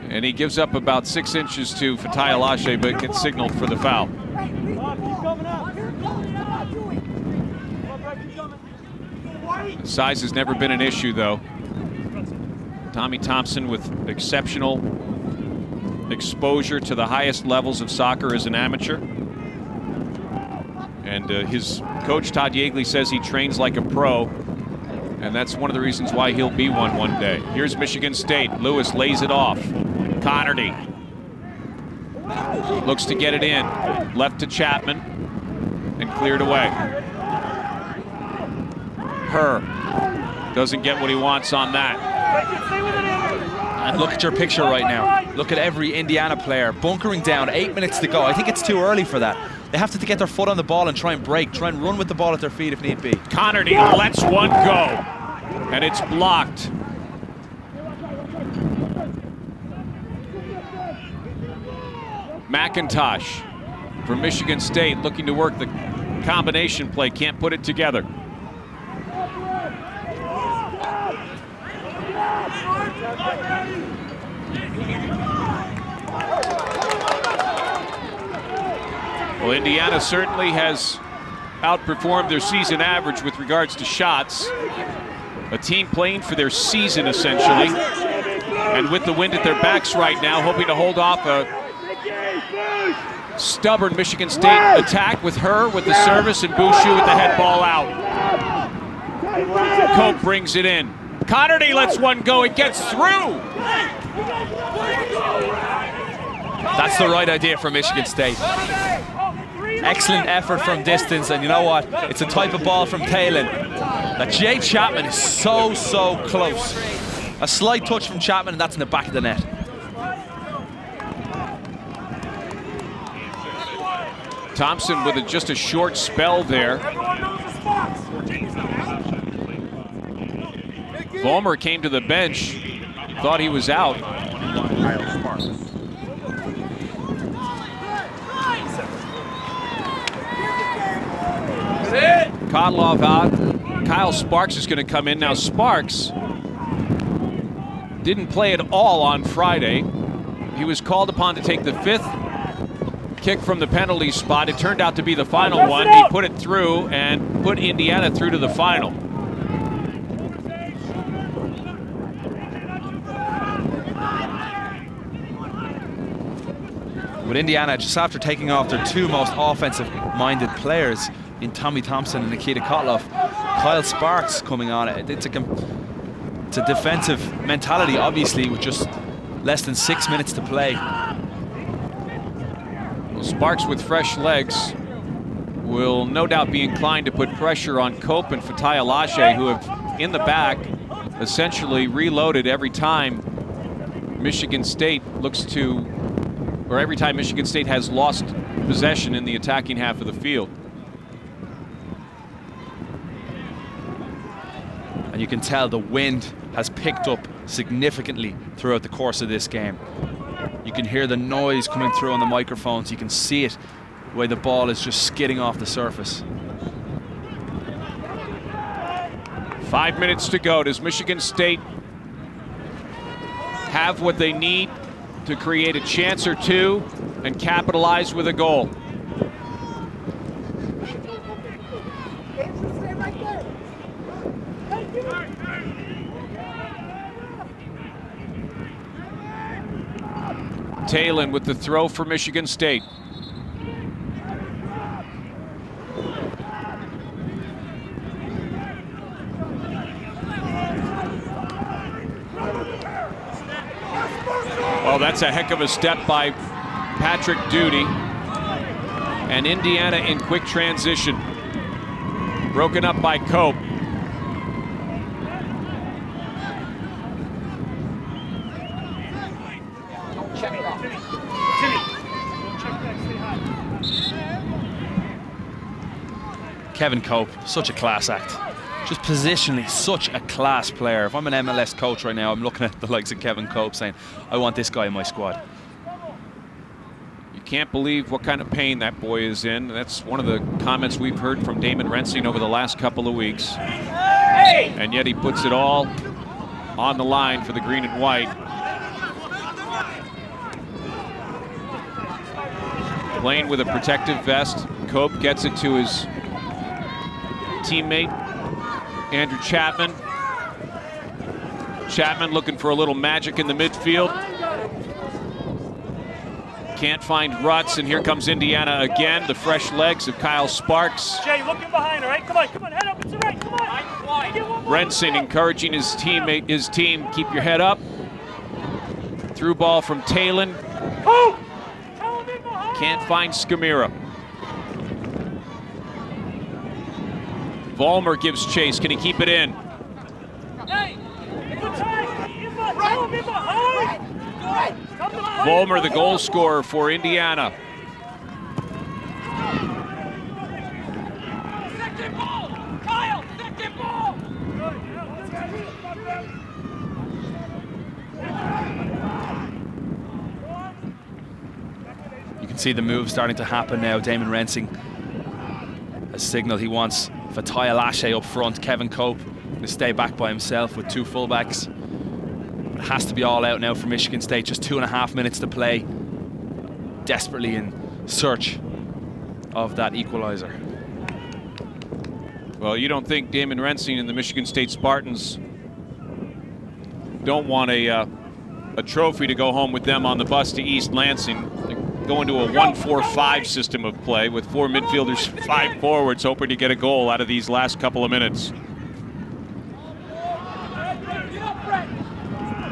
And he gives up about 6 inches to Fatai Alashe, but gets signaled for the foul. Size has never been an issue, though. Tommy Thompson with exceptional exposure to the highest levels of soccer as an amateur. And his coach, Todd Yeagley, says he trains like a pro. And that's one of the reasons why he'll be one day. Here's Michigan State. Lewis lays it off. Connerty looks to get it in. Left to Chapman and cleared away. Her doesn't get what he wants on that. And look at your picture right now. Look at every Indiana player bunkering down. 8 minutes to go. I think it's too early for that. They have to get their foot on the ball and try and break, try and run with the ball at their feet if need be. Connerty lets one go, and it's blocked. McIntosh from Michigan State looking to work the combination play, can't put it together. Well, Indiana certainly has outperformed their season average with regards to shots. A team playing for their season, essentially. And with the wind at their backs right now, hoping to hold off a stubborn Michigan State attack with her with the service and Bouchou with the head ball out. Cope brings it in. Connerty lets one go. It gets through. That's the right idea for Michigan State. Excellent effort from distance, and you know what? It's a type of ball from Thalen that Jay Chapman is so close. A slight touch from Chapman, and that's in the back of the net. Thompson with just a short spell there. Vollmer came to the bench, thought he was out. Kotlov out. Kyle Sparks is going to come in. Now Sparks didn't play at all on Friday. He was called upon to take the 5th kick from the penalty spot. It turned out to be the final one. He put it through and put Indiana through to the final. With Indiana, just after taking off their 2 most offensive-minded players in Tommy Thompson and Nikita Kotloff, Kyle Sparks coming on. It's a defensive mentality, obviously, with just less than 6 minutes to play. Well, Sparks with fresh legs will no doubt be inclined to put pressure on Cope and Fatai Alashe, who have, in the back, essentially reloaded every time Michigan State looks to, or every time Michigan State has lost possession in the attacking half of the field. And you can tell the wind has picked up significantly throughout the course of this game. You can hear the noise coming through on the microphones. You can see it, the way the ball is just skidding off the surface. 5 minutes to go. Does Michigan State have what they need to create a chance or two and capitalize with a goal? Talon with the throw for Michigan State. Oh, that's a heck of a step by Patrick Duty. And Indiana in quick transition. Broken up by Cope. Kevin Cope, such a class act. Just positionally, such a class player. If I'm an MLS coach right now, I'm looking at the likes of Kevin Cope saying, I want this guy in my squad. You can't believe what kind of pain that boy is in. That's one of the comments we've heard from Damon Rensing over the last couple of weeks. And yet he puts it all on the line for the green and white. Playing with a protective vest. Cope gets it to his teammate, Andrew Chapman. Chapman looking for a little magic in the midfield. Can't find Rutz, and here comes Indiana again. The fresh legs of Kyle Sparks. Jay, looking behind, all right? Come on, head up, it's all right, come on. Rensing encouraging his team, keep your head up. Through ball from Talon. Can't find Skamira. Vollmer gives chase. Can he keep it in? Vollmer, the goal scorer for Indiana. You can see the move starting to happen now. Damon Rensing has signaled he wants Fatai Alashe up front. Kevin Cope to stay back by himself with 2 fullbacks. It has to be all out now for Michigan State. Just 2.5 minutes to play. Desperately in search of that equalizer. Well, you don't think Damon Rensing and the Michigan State Spartans don't want a trophy to go home with them on the bus to East Lansing. They're going to a 1-4-5 system of play with 4 midfielders, 5 forwards, hoping to get a goal out of these last couple of minutes.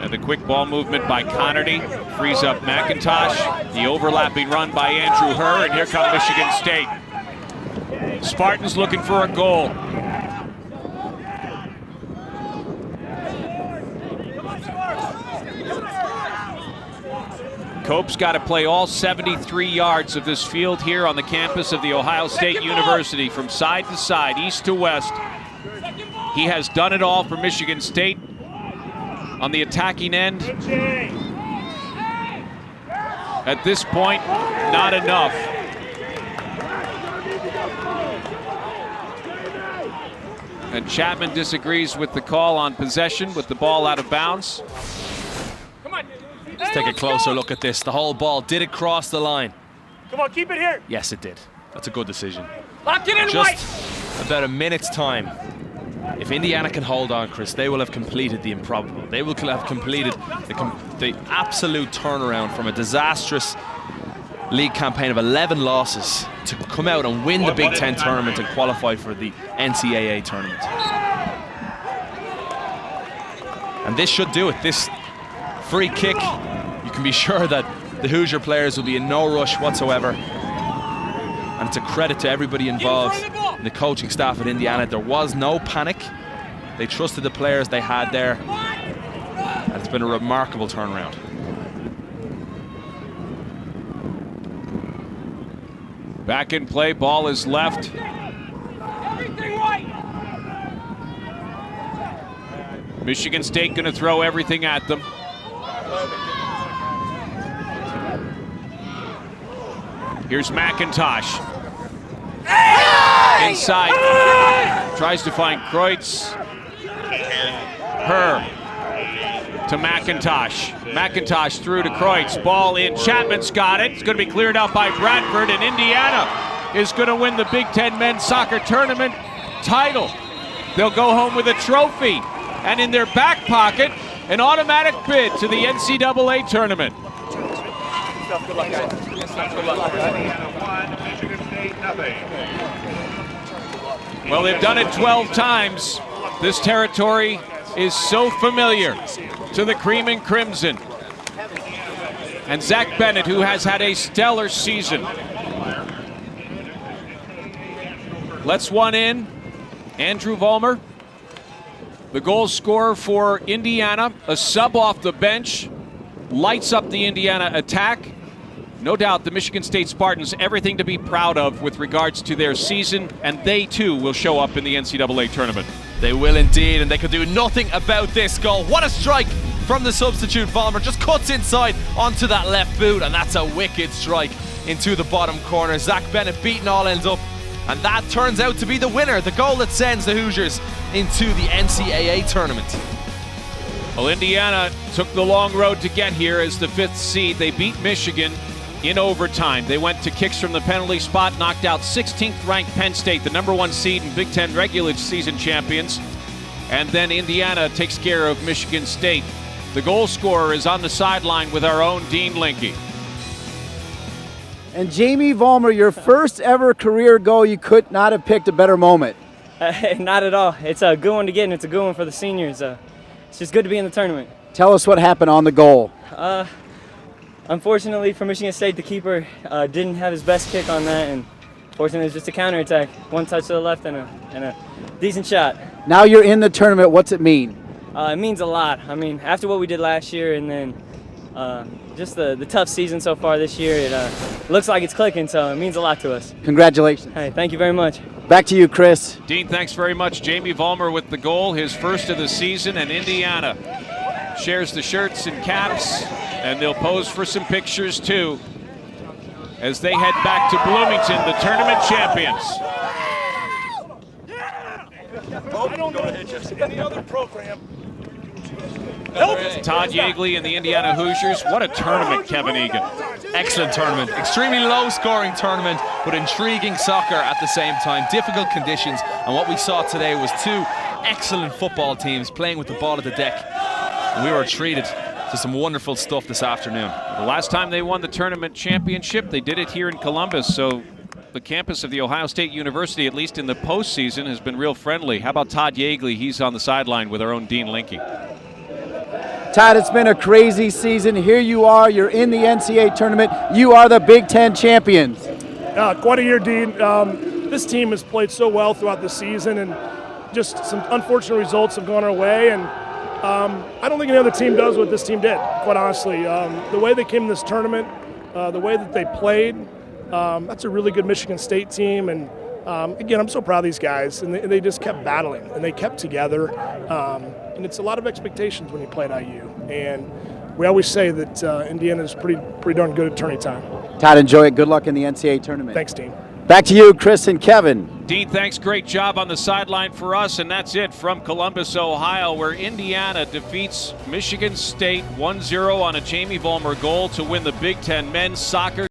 And the quick ball movement by Connerty frees up McIntosh. The overlapping run by Andrew Herr, and here comes Michigan State. Spartans looking for a goal. Cope's got to play all 73 yards of this field here on the campus of The Ohio State University from side to side, east to west. He has done it all for Michigan State on the attacking end. At this point, not enough. And Chapman disagrees with the call on possession with the ball out of bounds. Let's take a closer look at this. The whole ball, did it cross the line? Come on, keep it here. Yes, it did. That's a good decision. Lock it in, White. Just about a minute's time. If Indiana can hold on, Chris, they will have completed the improbable. They will have completed the absolute turnaround from a disastrous league campaign of 11 losses to come out and win the Big Ten tournament and qualify for the NCAA tournament. And this should do it. This free kick, you can be sure that the Hoosier players will be in no rush whatsoever. And it's a credit to everybody involved, and the coaching staff at Indiana. There was no panic. They trusted the players they had there. And it's been a remarkable turnaround. Back in play, ball is left. Michigan State going to throw everything at them. Here's McIntosh. Inside. Tries to find Kreutz. To McIntosh. McIntosh through to Kreutz. Ball in. Chapman's got it. It's going to be cleared out by Bradford, and Indiana is going to win the Big Ten men's soccer tournament title. They'll go home with a trophy, and in their back pocket, an automatic bid to the NCAA tournament. Good luck, guys. Well, they've done it 12 times. This territory is so familiar to the Cream and Crimson. And Zach Bennett, who has had a stellar season. Lets one in. Andrew Vollmer, the goal scorer for Indiana, a sub off the bench, lights up the Indiana attack. No doubt the Michigan State Spartans, everything to be proud of with regards to their season, and they too will show up in the NCAA tournament. They will indeed, and they could do nothing about this goal. What a strike from the substitute. Vollmer just cuts inside onto that left boot, and that's a wicked strike into the bottom corner. Zach Bennett beating all ends up, and that turns out to be the winner, the goal that sends the Hoosiers into the NCAA tournament. Well, Indiana took the long road to get here as the 5th seed. They beat Michigan in overtime. They went to kicks from the penalty spot, knocked out 16th ranked Penn State, the #1 seed and Big Ten regular season champions. And then Indiana takes care of Michigan State. The goal scorer is on the sideline with our own Dean Linke. And Jamie Vollmer, your first ever career goal, you could not have picked a better moment. Not at all. It's a good one to get, and it's a good one for the seniors. It's just good to be in the tournament. Tell us what happened on the goal. Unfortunately for Michigan State, the keeper didn't have his best kick on that, and fortunately it was just a counterattack. One touch to the left and a decent shot. Now you're in the tournament. What's it mean? It means a lot. I mean, after what we did last year and then just the tough season so far this year, it looks like it's clicking, so it means a lot to us. Congratulations. Hey, thank you very much. Back to you, Chris. Dean, thanks very much. Jamie Vollmer with the goal, his first of the season, and Indiana shares the shirts and caps, and they'll pose for some pictures too as they head back to Bloomington, the tournament champions. I don't go to any other program. Todd Yeagley and the Indiana Hoosiers. What a tournament, Kevin Egan. Excellent tournament. Extremely low-scoring tournament, but intriguing soccer at the same time. Difficult conditions, and what we saw today was two excellent football teams playing with the ball at the deck. And we were treated to some wonderful stuff this afternoon. The last time they won the tournament championship, they did it here in Columbus, so the campus of The Ohio State University, at least in the postseason, has been real friendly. How about Todd Yeagley? He's on the sideline with our own Dean Linke. Todd, it's been a crazy season. Here you are. You're in the NCAA tournament. You are the Big Ten champions. Quite a year, Dean. This team has played so well throughout the season, and just some unfortunate results have gone our way. And I don't think any other team does what this team did, quite honestly. The way they came to this tournament, the way that they played, that's a really good Michigan State team. And again, I'm so proud of these guys. And they just kept battling, and they kept together. And it's a lot of expectations when you play at IU. And we always say that Indiana is pretty darn good at tourney time. Todd, enjoy it. Good luck in the NCAA tournament. Thanks, Dean. Back to you, Chris and Kevin. Dean, thanks. Great job on the sideline for us. And that's it from Columbus, Ohio, where Indiana defeats Michigan State 1-0 on a Jamie Vollmer goal to win the Big Ten men's soccer